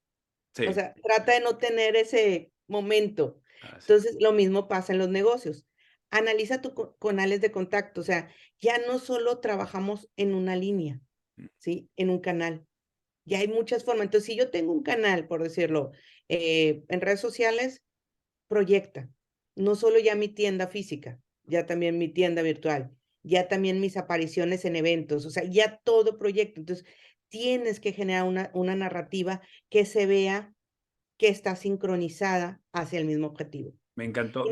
O Sí, sea, trata de no tener ese momento. así es. Entonces, lo mismo pasa en los negocios. Analiza tu canales de contacto, o sea, ya no solo trabajamos en una línea, Mm, ¿sí? En un canal. Ya hay muchas formas. Entonces, si yo tengo un canal, por decirlo, en redes sociales, proyecta. No solo ya mi tienda física, ya también mi tienda virtual, ya también mis apariciones en eventos, o sea, ya todo proyecto. Entonces, tienes que generar una narrativa que se vea que está sincronizada hacia el mismo objetivo. me encantó,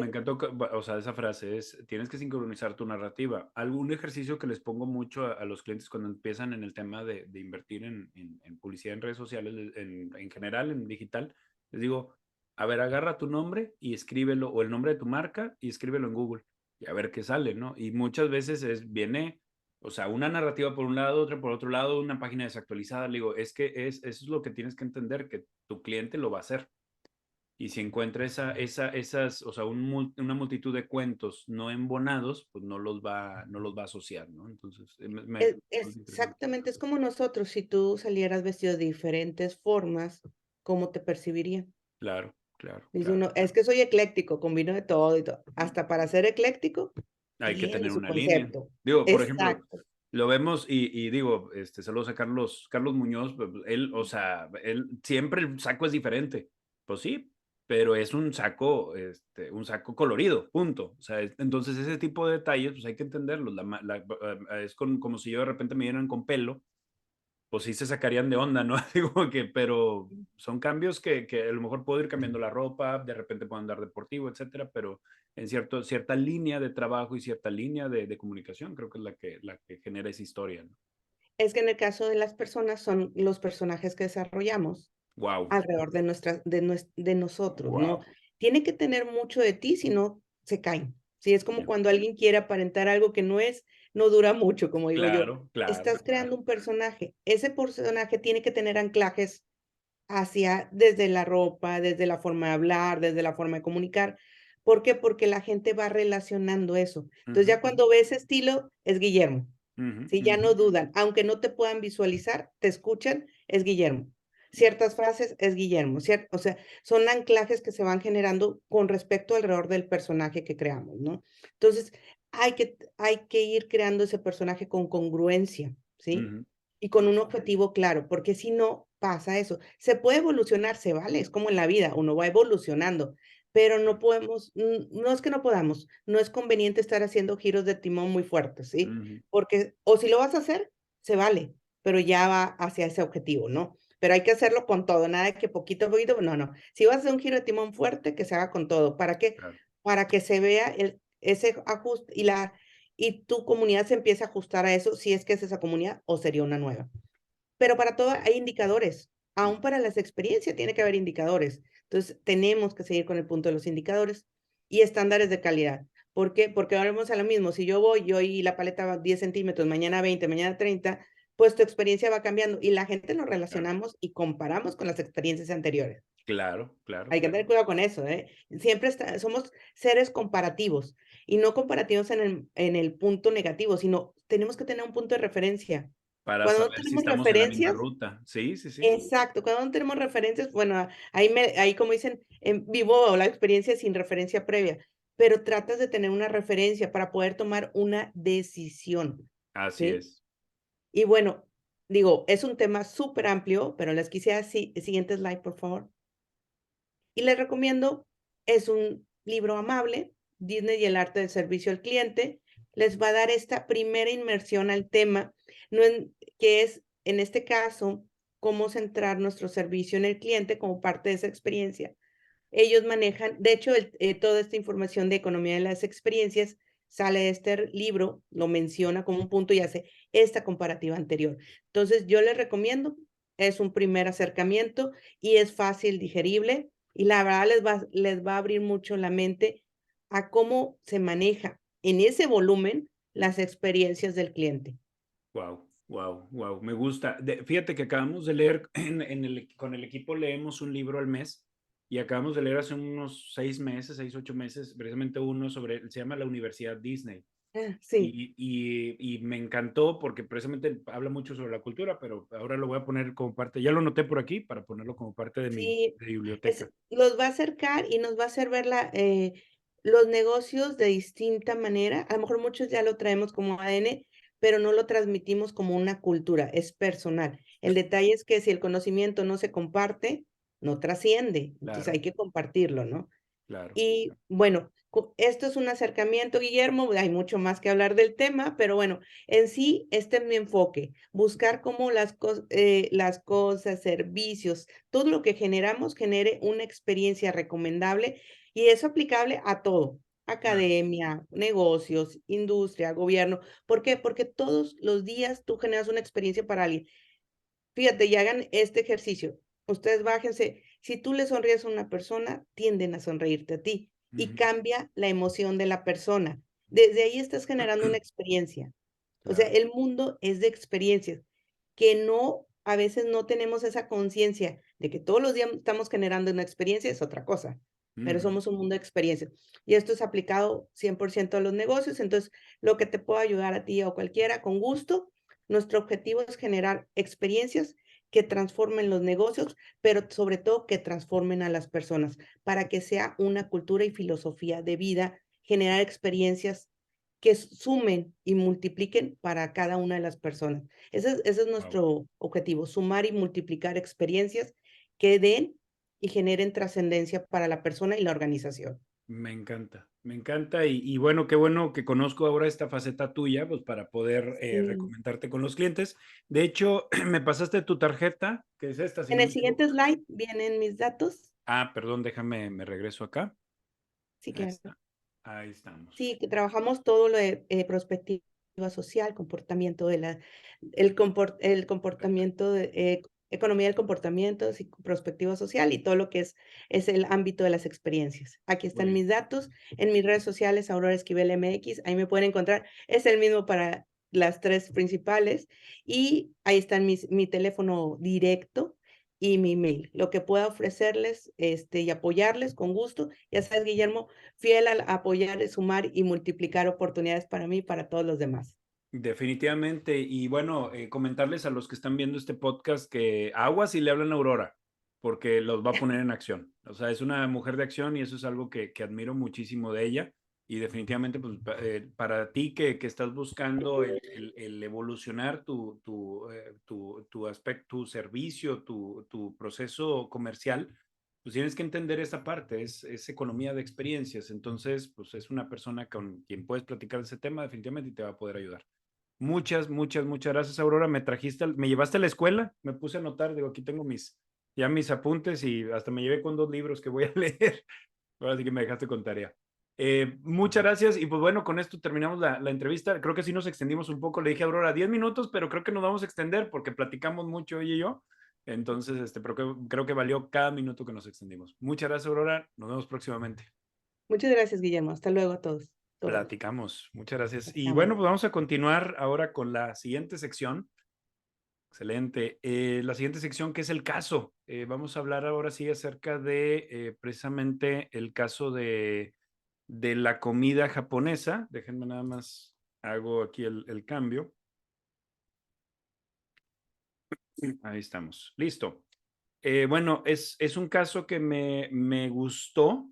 o sea, esa frase es, tienes que sincronizar tu narrativa. Algún ejercicio que les pongo mucho a los clientes cuando empiezan en el tema de invertir en publicidad en redes sociales, en general, en digital, les digo, a ver, agarra tu nombre y escríbelo, o el nombre de tu marca y escríbelo en Google y a ver qué sale, ¿no? Y muchas veces viene, o sea, una narrativa por un lado, otra por otro lado, una página desactualizada. Le digo, es que eso es lo que tienes que entender, que tu cliente lo va a hacer. Y si encuentra esas, o sea, una multitud de cuentos no embonados, pues no los va a asociar, ¿no? Entonces, Es es interesante. exactamente, es como nosotros, si tú salieras vestido de diferentes formas, ¿cómo te percibirían? Claro, claro, Dice claro, uno, es claro. que soy ecléctico, combino de todo y todo. Hasta para ser ecléctico, Hay que tiene tener su una línea. concepto. Digo, por ejemplo, Exacto. lo vemos y digo, saludos a Carlos Muñoz, pues, él, o sea, él siempre el saco es diferente. Pues sí, pero es un saco colorido, punto. O sea, entonces ese tipo de detalles, pues hay que entenderlos. Es como si yo de repente me vieran con pelo, pues sí se sacarían de onda, ¿no? Digo que, pero son cambios que a lo mejor puedo ir cambiando la ropa, de repente puedo andar deportivo, etcétera, pero en cierta línea de trabajo y cierta línea de comunicación, creo que es la que genera esa historia, ¿no? Es que en el caso de las personas son los personajes que desarrollamos Wow, alrededor de nosotros, ¿no? wow. Tiene que tener mucho de ti, si no, se caen. Sí, es como Ya. cuando alguien quiere aparentar algo que no es, no dura mucho, como digo yo. Claro, claro, Estás claro. creando un personaje. Ese personaje tiene que tener anclajes hacia desde la ropa, desde la forma de hablar, desde la forma de comunicar. ¿Por qué? Porque la gente va relacionando eso. Entonces, Ujú, ya cuando ve ese estilo, es Guillermo. ujú, Sí, ya ujú. no dudan, aunque no te puedan visualizar, te escuchan, es Guillermo. Ya. Ciertas frases es Guillermo, o sea, son anclajes que se van generando con respecto alrededor del personaje que creamos, ¿no? Entonces, hay que ir creando ese personaje con congruencia, ¿sí? Ujú. Y con un objetivo claro, porque si no, pasa eso. Se puede evolucionar, se vale, es como en la vida, uno va evolucionando, pero no podemos, no es que no podamos, no es conveniente estar haciendo giros de timón muy fuertes, ¿sí? Ujú. Porque, o si lo vas a hacer, se vale, pero ya va hacia ese objetivo, ¿no? Pero hay que hacerlo con todo, nada de que poquito a poquito, no, no. Si vas a hacer un giro de timón fuerte, que se haga con todo. ¿Para qué? Claro. Para que se vea ese ajuste y tu comunidad se empiece a ajustar a eso, si es que es esa comunidad o sería una nueva. Pero para todo hay indicadores. Aún para las experiencias tiene que haber indicadores. Entonces, tenemos que seguir con el punto de los indicadores y estándares de calidad. ¿Por qué? Porque volvemos a lo mismo. Si yo voy, yo y la paleta va 10 centímetros, mañana 20, mañana 30, pues tu experiencia va cambiando y la gente nos Claro. relacionamos y comparamos con las experiencias anteriores. Claro, claro, Hay que tener claro. cuidado con eso, ¿eh? Siempre somos seres comparativos, y no comparativos en el punto negativo, sino tenemos que tener un punto de referencia. Para Cuando no saber si tenemos estamos en la misma referencias ruta. Sí, sí, sí. exacto, cuando no tenemos referencias, bueno, ahí como dicen, vivo la experiencia sin referencia previa, pero tratas de tener una referencia para poder tomar una decisión, Así ¿sí? es. Y bueno, digo, es un tema súper amplio, pero les quisiera siguiente slide, por favor. Y les recomiendo, es un libro amable, Disney y el arte del servicio al cliente. Les va a dar esta primera inmersión al tema, no que es, en este caso, cómo centrar nuestro servicio en el cliente como parte de esa experiencia. Ellos manejan, de hecho, toda esta información de economía de las experiencias sale de este libro, lo menciona como un punto y hace esta comparativa anterior. Entonces, yo les recomiendo, es un primer acercamiento y es fácil, digerible, y la verdad les va a abrir mucho la mente a cómo se maneja en ese volumen las experiencias del cliente. Wow, wow, wow. Me gusta. Fíjate que acabamos de leer, con el equipo leemos un libro al mes y acabamos de leer hace unos 6 meses, 8 meses, precisamente uno se llama La Universidad Disney. Ah, sí, Y me encantó porque precisamente habla mucho sobre la cultura, pero ahora lo voy a poner como parte, ya lo noté por aquí para ponerlo como parte de mi sí, de biblioteca. los va a acercar y nos va a hacer ver los negocios de distinta manera. A lo mejor muchos ya lo traemos como ADN, pero no lo transmitimos como una cultura, es personal. El detalle es que si el conocimiento no se comparte, no trasciende, entonces Claro, hay que compartirlo, ¿no? claro. Y bueno, esto es un acercamiento, Guillermo, hay mucho más que hablar del tema, pero bueno, en sí, este es mi enfoque, buscar cómo las cosas, servicios, todo lo que generamos genere una experiencia recomendable y eso aplicable a todo, Claro. academia, negocios, industria, gobierno. ¿Por qué? Porque todos los días tú generas una experiencia para alguien. Fíjate, y hagan este ejercicio. Ustedes bájense. Si tú le sonríes a una persona, tienden a sonreírte a ti y Ujú. cambia la emoción de la persona. Desde ahí estás generando una experiencia. O sea, Claro. el mundo es de experiencias, que a veces no tenemos esa conciencia de que todos los días estamos generando una experiencia, es otra cosa, pero Ujú. somos un mundo de experiencias. Y esto es aplicado 100% a los negocios. Entonces, lo que te puedo ayudar a ti o cualquiera, con gusto. Nuestro objetivo es generar experiencias que transformen los negocios, pero sobre todo que transformen a las personas, para que sea una cultura y filosofía de vida, generar experiencias que sumen y multipliquen para cada una de las personas. Ese es Guau. nuestro objetivo, sumar y multiplicar experiencias que den y generen trascendencia para la persona y la organización. Me encanta y bueno, qué bueno que conozco ahora esta faceta tuya, pues para poder Sí. recomendarte con los clientes. De hecho, me pasaste tu tarjeta, que es esta, si En no el me equivoco. siguiente slide vienen mis datos. Ah, perdón, déjame, me regreso acá. Sí, Ahí claro. está. Ahí estamos. Sí, que trabajamos todo lo de, prospectiva social, comportamiento el Perfecto. comportamiento de, economía del comportamiento, prospectiva social y todo lo que es el ámbito de las experiencias. Aquí Muy están bien. mis datos, en mis redes sociales, Aurora Esquivel MX, ahí me pueden encontrar, es el mismo para las 3 principales, y ahí están mi teléfono directo y mi email, lo que pueda ofrecerles, y apoyarles con gusto. Ya sabes, Guillermo, fiel al apoyar, sumar y multiplicar oportunidades para mí y para todos los demás. Definitivamente. Y bueno, comentarles a los que están viendo este podcast que aguas si le hablan a Aurora, porque los va a poner en acción. O sea, es una mujer de acción y eso es algo que admiro muchísimo de ella. Y definitivamente, pues, para ti que estás buscando el evolucionar tu aspecto, tu servicio, tu proceso comercial, pues tienes que entender esta parte, es economía de experiencias. Entonces, pues es una persona con quien puedes platicar ese tema definitivamente y te va a poder ayudar. Muchas, muchas, muchas gracias, Aurora. Me trajiste, me llevaste a la escuela, me puse a anotar, digo, aquí tengo ya mis apuntes y hasta me llevé con 2 libros que voy a leer. Ahora sí que me dejaste con tarea. Muchas gracias y pues bueno, con esto terminamos la entrevista. Creo que sí nos extendimos un poco. Le dije a Aurora 10 minutos, pero creo que nos vamos a extender porque platicamos mucho ella y yo. Entonces, pero creo que valió cada minuto que nos extendimos. Muchas gracias, Aurora. Nos vemos próximamente. Muchas gracias, Guillermo. Hasta luego a todos, todas. Platicamos. Muchas gracias. Y Platicamos. bueno, pues vamos a continuar ahora con la siguiente sección Excelente. La siguiente sección, ¿qué es el caso? Vamos a hablar ahora sí acerca de precisamente el caso de la comida japonesa. Déjenme nada más, hago aquí el cambio. Ahí estamos. Listo. Bueno, es un caso que me gustó.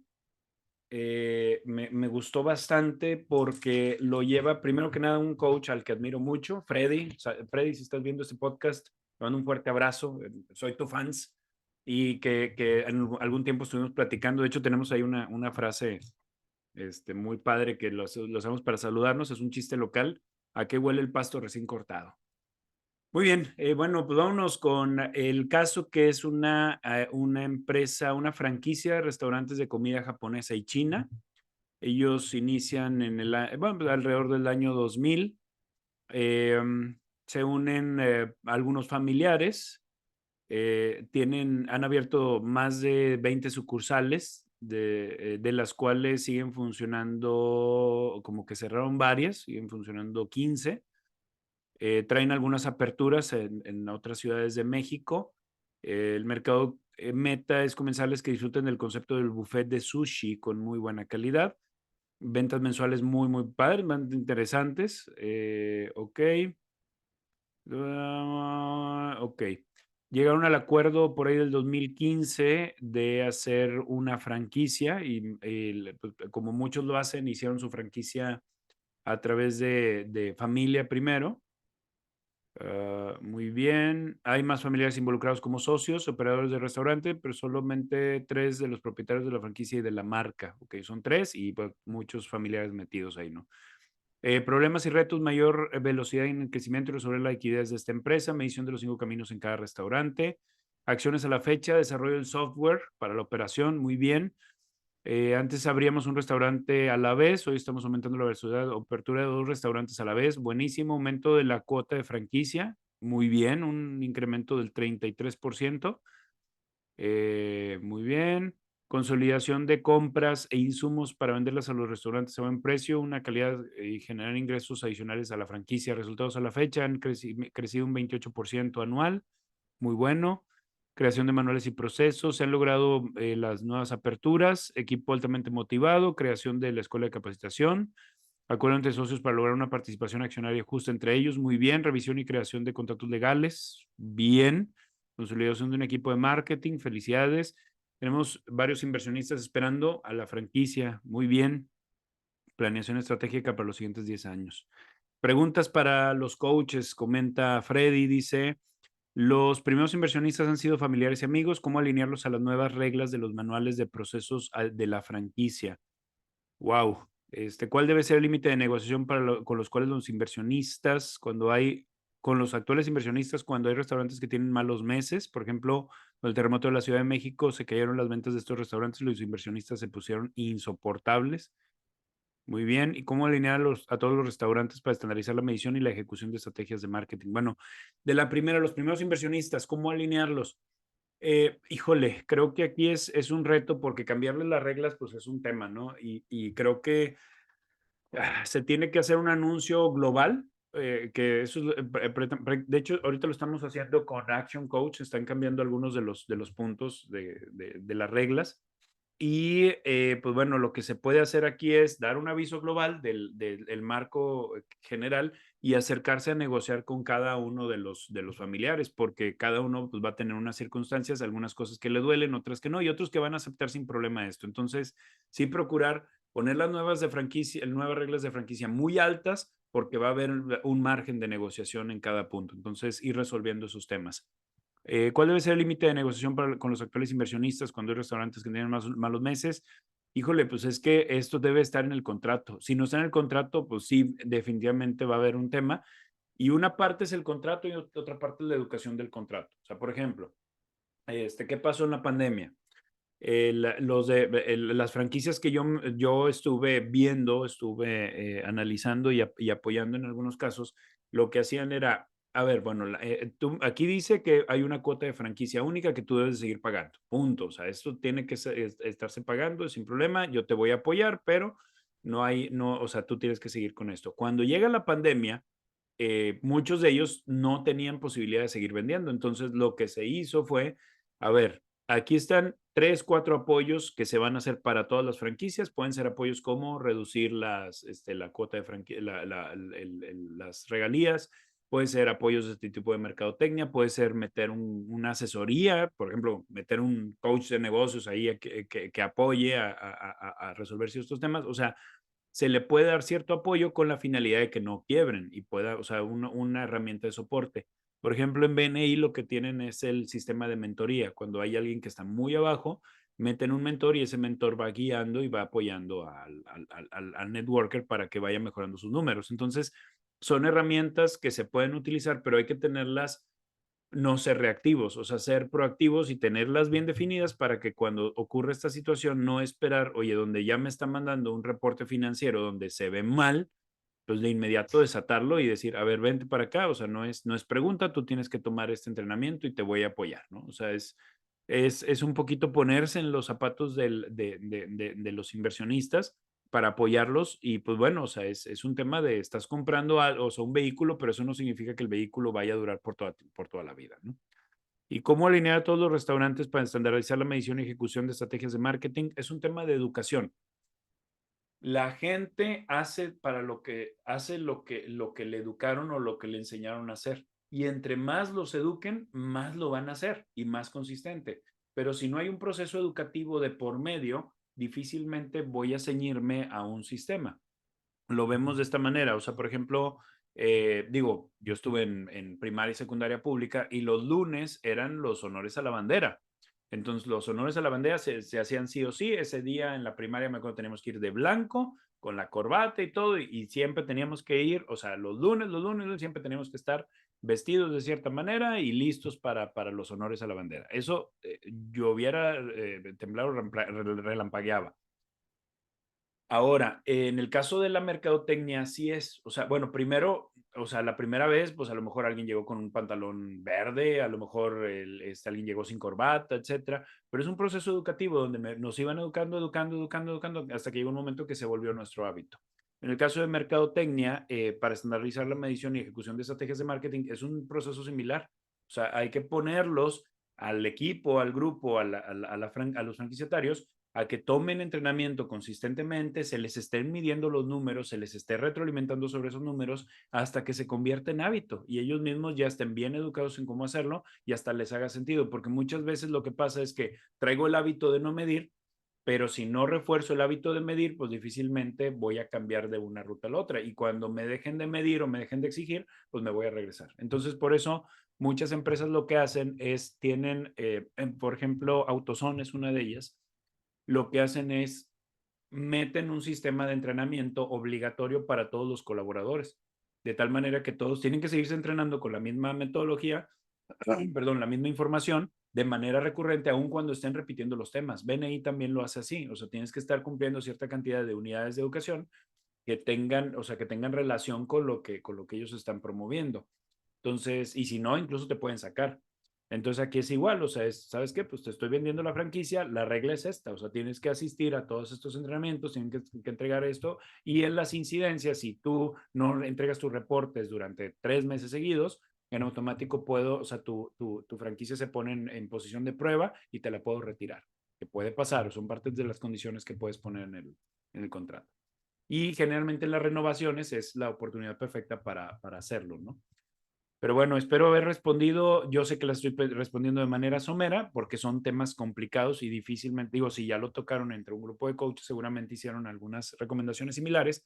Me gustó bastante porque lo lleva primero que nada un coach al que admiro mucho, Freddy. O sea, Freddy, si estás viendo este podcast, te mando un fuerte abrazo. Soy tu fans y que en algún tiempo estuvimos platicando. De hecho, tenemos ahí una frase muy padre que lo hacemos para saludarnos. Es un chiste local. ¿A qué huele el pasto recién cortado? Muy bien, bueno, pues vámonos con el caso que es una empresa, una franquicia de restaurantes de comida japonesa y china. Ellos inician bueno, pues alrededor del año 2000. eh, Se unen algunos familiares, han abierto más de 20 sucursales, de las cuales siguen funcionando, como que cerraron varias, siguen funcionando 15. Traen algunas aperturas en otras ciudades de México. El mercado meta es comenzarles que disfruten del concepto del buffet de sushi con muy buena calidad. Ventas mensuales muy, muy padres, muy interesantes. Ok. Ok. Llegaron al acuerdo por ahí del 2015 de hacer una franquicia y pues, como muchos lo hacen, hicieron su franquicia a través de familia primero. Muy bien. Hay más familiares involucrados como socios, operadores de restaurante, pero solamente 3 de los propietarios de la franquicia y de la marca. Ok, son 3 y pues, muchos familiares metidos ahí, ¿no? Problemas y retos, mayor velocidad en el crecimiento y resolver la liquidez de esta empresa, medición de los 5 caminos en cada restaurante, acciones a la fecha, desarrollo del software para la operación, muy bien. Antes abríamos un restaurante a la vez, hoy estamos aumentando la velocidad, apertura de 2 restaurantes a la vez, buenísimo, aumento de la cuota de franquicia, muy bien, un incremento del 33%, muy bien. Consolidación de compras e insumos para venderlas a los restaurantes a buen precio, una calidad y generar ingresos adicionales a la franquicia. Resultados a la fecha han crecido un 28% anual, muy bueno. Creación de manuales y procesos, se han logrado las nuevas aperturas, equipo altamente motivado, creación de la escuela de capacitación, acuerdo entre socios para lograr una participación accionaria justa entre ellos, muy bien. Revisión y creación de contratos legales, bien. Consolidación de un equipo de marketing, felicidades. Tenemos varios inversionistas esperando a la franquicia, muy bien. Planeación estratégica para los siguientes 10 años. Preguntas para los coaches, comenta Freddy, dice, los primeros inversionistas han sido familiares y amigos, ¿cómo alinearlos a las nuevas reglas de los manuales de procesos de la franquicia? Wow. ¿Cuál debe ser el límite de negociación con los cuales los inversionistas, con los actuales inversionistas, cuando hay restaurantes que tienen malos meses? Por ejemplo, con el terremoto de la Ciudad de México se cayeron las ventas de estos restaurantes y los inversionistas se pusieron insoportables. Muy bien. ¿Y cómo alinear a todos los restaurantes para estandarizar la medición y la ejecución de estrategias de marketing? Bueno, de la primera, los primeros inversionistas, ¿cómo alinearlos? Híjole, creo que aquí es un reto porque cambiarles las reglas, pues es un tema, ¿no? Y creo que se tiene que hacer un anuncio global, que eso es, de hecho, ahorita lo estamos haciendo con Action Coach, están cambiando algunos de los puntos de las reglas. Y pues bueno, lo que se puede hacer aquí es dar un aviso global del marco general y acercarse a negociar con cada uno de los familiares, porque cada uno pues, va a tener unas circunstancias, algunas cosas que le duelen, otras que no, y otros que van a aceptar sin problema esto. Entonces, sí procurar poner las nuevas reglas de franquicia muy altas, porque va a haber un margen de negociación en cada punto. Entonces, ir resolviendo esos temas. ¿Cuál debe ser el límite de negociación con los actuales inversionistas cuando hay restaurantes que tienen malos meses? Híjole, pues es que esto debe estar en el contrato. Si no está en el contrato, pues sí, definitivamente va a haber un tema. Y una parte es el contrato y otra parte es la educación del contrato. O sea, por ejemplo, ¿qué pasó en la pandemia? Las franquicias que yo estuve viendo, estuve analizando y apoyando en algunos casos, lo que hacían era, a ver, bueno, aquí dice que hay una cuota de franquicia única que tú debes seguir pagando, punto. O sea, esto tiene que estarse pagando sin problema, yo te voy a apoyar, pero no, o sea, tú tienes que seguir con esto. Cuando llega la pandemia, muchos de ellos no tenían posibilidad de seguir vendiendo. Entonces, lo que se hizo fue, a ver, aquí están 3, 4 apoyos que se van a hacer para todas las franquicias. Pueden ser apoyos como reducir la cuota de franquicia, las regalías. Puede ser apoyos de este tipo de mercadotecnia. Puede ser meter una asesoría, por ejemplo, meter un coach de negocios ahí que apoye a resolver ciertos temas. O sea, se le puede dar cierto apoyo con la finalidad de que no quiebren y pueda, o sea, una herramienta de soporte. Por ejemplo, en BNI lo que tienen es el sistema de mentoría. Cuando hay alguien que está muy abajo, meten un mentor y ese mentor va guiando y va apoyando al networker para que vaya mejorando sus números. Entonces, son herramientas que se pueden utilizar, pero hay que tenerlas, no ser reactivos, o sea, ser proactivos y tenerlas bien definidas para que cuando ocurre esta situación no esperar, oye, donde ya me está mandando un reporte financiero donde se ve mal, pues de inmediato desatarlo y decir, a ver, vente para acá, o sea, no es pregunta, tú tienes que tomar este entrenamiento y te voy a apoyar, ¿no? O sea, es un poquito ponerse en los zapatos de los inversionistas para apoyarlos y pues bueno, o sea, es un tema de estás comprando algo, o sea, un vehículo, pero eso no significa que el vehículo vaya a durar por toda la vida, ¿no? Y cómo alinear a todos los restaurantes para estandarizar la medición y ejecución de estrategias de marketing es un tema de educación. La gente hace para lo que le educaron o lo que le enseñaron a hacer. Y entre más los eduquen, más lo van a hacer y más consistente. Pero si no hay un proceso educativo de por medio, difícilmente voy a ceñirme a un sistema. Lo vemos de esta manera. O sea, por ejemplo, digo, yo estuve en primaria y secundaria pública y los lunes eran los honores a la bandera. Entonces, los honores a la bandera se hacían sí o sí. Ese día en la primaria me acuerdo teníamos que ir de blanco, con la corbata y todo, y siempre teníamos que ir, o sea, los lunes siempre teníamos que estar vestidos de cierta manera y listos para los honores a la bandera. Eso lloviera, temblaba, relampagueaba. Ahora, en el caso de la mercadotecnia, sí es, o sea, bueno, primero, o sea, la primera vez, pues a lo mejor alguien llegó con un pantalón verde, a lo mejor alguien llegó sin corbata, etcétera, pero es un proceso educativo donde nos iban educando, educando, educando, educando, hasta que llegó un momento que se volvió nuestro hábito. En el caso de mercadotecnia, para estandarizar la medición y ejecución de estrategias de marketing, es un proceso similar. O sea, hay que ponerlos al equipo, al grupo, a los franquiciatarios a que tomen entrenamiento consistentemente, se les estén midiendo los números, se les esté retroalimentando sobre esos números hasta que se convierta en hábito y ellos mismos ya estén bien educados en cómo hacerlo y hasta les haga sentido, porque muchas veces lo que pasa es que traigo el hábito de no medir, pero si no refuerzo el hábito de medir, pues difícilmente voy a cambiar de una ruta a la otra. Y cuando me dejen de medir o me dejen de exigir, pues me voy a regresar. Entonces, por eso muchas empresas lo que hacen es, por ejemplo, AutoZone es una de ellas, lo que hacen es meten un sistema de entrenamiento obligatorio para todos los colaboradores, de tal manera que todos tienen que seguirse entrenando con la misma metodología, perdón, la misma información de manera recurrente, aun cuando estén repitiendo los temas. BNI también lo hace así, o sea, tienes que estar cumpliendo cierta cantidad de unidades de educación que tengan, o sea, que tengan relación con lo que ellos están promoviendo. Entonces, y si no, incluso te pueden sacar. Entonces aquí es igual, o sea, ¿sabes qué? Pues te estoy vendiendo la franquicia, la regla es esta, o sea, tienes que asistir a todos estos entrenamientos, tienes que entregar esto, y en las incidencias, si tú no entregas tus reportes durante 3 meses seguidos, en automático puedo, o sea, tu franquicia se pone en posición de prueba y te la puedo retirar, que puede pasar, o son partes de las condiciones que puedes poner en el contrato. Y generalmente en las renovaciones es la oportunidad perfecta para hacerlo, ¿no? Pero bueno, espero haber respondido. Yo sé que la estoy respondiendo de manera somera porque son temas complicados y difícilmente, digo, si ya lo tocaron entre un grupo de coaches, seguramente hicieron algunas recomendaciones similares,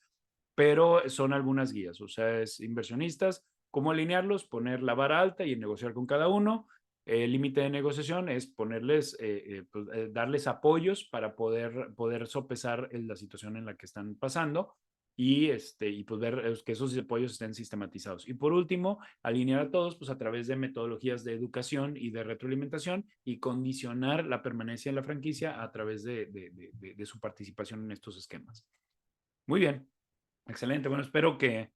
pero son algunas guías, o sea, es inversionistas, cómo alinearlos, poner la vara alta y negociar con cada uno. El límite de negociación es ponerles, darles apoyos para poder sopesar la situación en la que están pasando y pues ver que esos apoyos estén sistematizados. Y por último, alinear a todos pues a través de metodologías de educación y de retroalimentación y condicionar la permanencia en la franquicia a través de su participación en estos esquemas. Muy bien, excelente. Bueno, espero que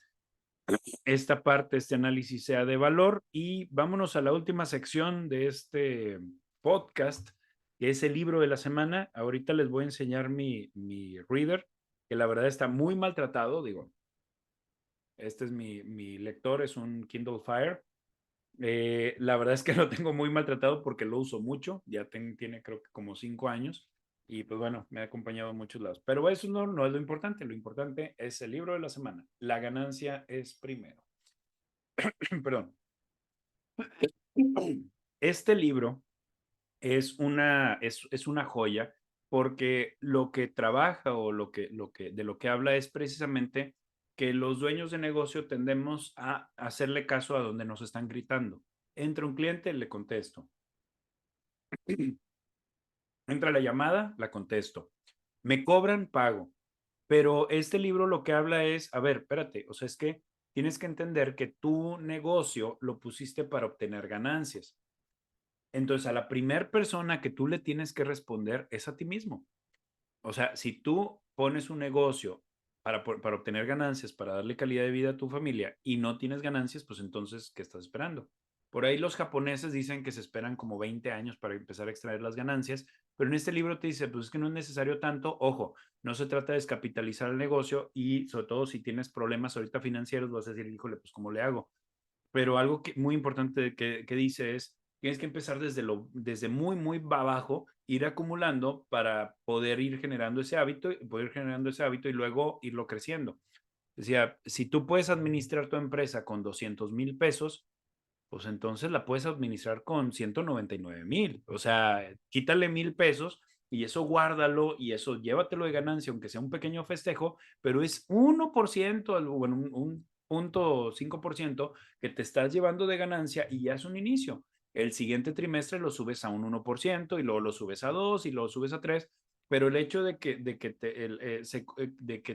esta parte, este análisis sea de valor y vámonos a la última sección de este podcast, que es el libro de la semana. Ahorita les voy a enseñar mi reader, que la verdad está muy maltratado, digo, Este es mi lector, es un Kindle Fire. La verdad es que lo tengo muy maltratado porque lo uso mucho, ya tiene creo que como 5 años y pues bueno, me ha acompañado a muchos lados. Pero eso no es lo importante es el libro de la semana. La ganancia es primero. Perdón. Este libro es una joya porque lo que trabaja o de lo que habla es precisamente que los dueños de negocio tendemos a hacerle caso a donde nos están gritando. Entra un cliente, le contesto. Entra la llamada, la contesto. Me cobran, pago. Pero este libro lo que habla es, a ver, espérate, o sea, es que tienes que entender que tu negocio lo pusiste para obtener ganancias. Entonces, a la primera persona que tú le tienes que responder es a ti mismo. O sea, si tú pones un negocio para obtener ganancias, para darle calidad de vida a tu familia y no tienes ganancias, pues entonces, ¿qué estás esperando? Por ahí los japoneses dicen que se esperan como 20 años para empezar a extraer las ganancias, pero en este libro te dice, pues es que no es necesario tanto, ojo, no se trata de descapitalizar el negocio y sobre todo si tienes problemas ahorita financieros, vas a decir, híjole, pues ¿cómo le hago? Pero algo muy importante que dice es, tienes que empezar desde muy, muy abajo, ir acumulando para poder ir generando ese hábito, y luego irlo creciendo. Decía, si tú puedes administrar tu empresa con 200,000 pesos, pues entonces la puedes administrar con 199,000. O sea, quítale 1,000 pesos y eso guárdalo y eso llévatelo de ganancia, aunque sea un pequeño festejo, pero es 1%, bueno, un 0,5% que te estás llevando de ganancia y ya es un inicio. El siguiente trimestre lo subes a un 1% y luego lo subes a 2 y luego subes a 3. Pero el hecho de que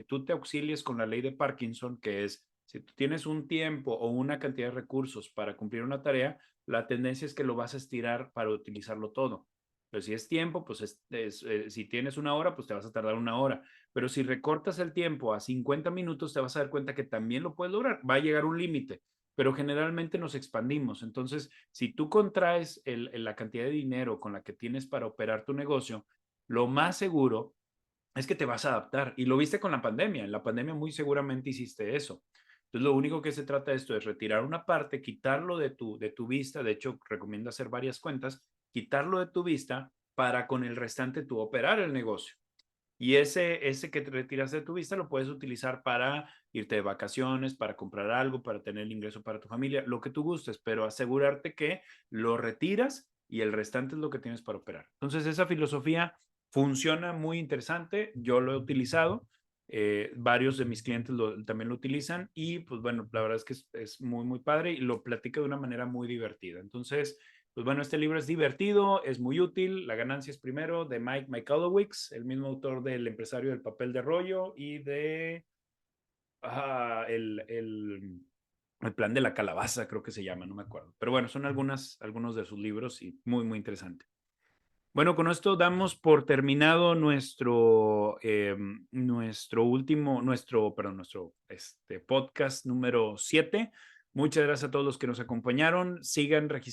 tú te auxilies con la ley de Parkinson, que es si tú tienes un tiempo o una cantidad de recursos para cumplir una tarea, la tendencia es que lo vas a estirar para utilizarlo todo. Pero si es tiempo, pues si tienes una hora, pues te vas a tardar una hora. Pero si recortas el tiempo a 50 minutos, te vas a dar cuenta que también lo puedes lograr. Va a llegar un límite, pero generalmente nos expandimos. Entonces, si tú contraes la cantidad de dinero con la que tienes para operar tu negocio, lo más seguro es que te vas a adaptar. Y lo viste con la pandemia. En la pandemia muy seguramente hiciste eso. Entonces, lo único que se trata de esto es retirar una parte, quitarlo de tu vista. De hecho, recomiendo hacer varias cuentas, quitarlo de tu vista para con el restante tú operar el negocio. Y ese que te retiras de tu vista lo puedes utilizar para irte de vacaciones, para comprar algo, para tener el ingreso para tu familia, lo que tú gustes, pero asegurarte que lo retiras y el restante es lo que tienes para operar. Entonces, esa filosofía funciona muy interesante. Yo lo he utilizado. Varios de mis clientes también lo utilizan y pues bueno, la verdad es que es muy, muy padre y lo platica de una manera muy divertida. Entonces, pues bueno, este libro es divertido, es muy útil. La ganancia es primero de Mike Michalowicz, el mismo autor del Empresario del Papel de Rollo y de ah, el Plan de la Calabaza, creo que se llama, no me acuerdo. Pero bueno, son algunos de sus libros y muy, muy interesante. Bueno, con esto damos por terminado nuestro podcast número 7. Muchas gracias a todos los que nos acompañaron.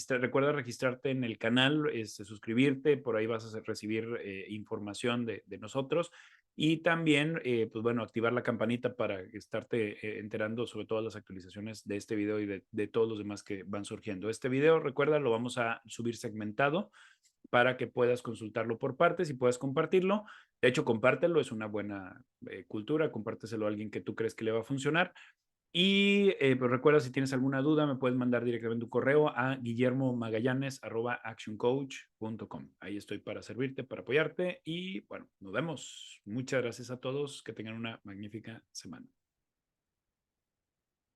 Recuerda registrarte en el canal, suscribirte, por ahí vas a recibir información de nosotros y también, pues bueno, activar la campanita para estarte enterando sobre todas las actualizaciones de este video y de todos los demás que van surgiendo. Este video, recuerda, lo vamos a subir segmentado para que puedas consultarlo por partes y puedas compartirlo. De hecho, compártelo, es una buena cultura, compárteselo a alguien que tú crees que le va a funcionar. Y pues recuerda, si tienes alguna duda, me puedes mandar directamente un correo a guillermomagallanes@actioncoach.com. Ahí estoy para servirte, para apoyarte y bueno, nos vemos. Muchas gracias a todos, que tengan una magnífica semana.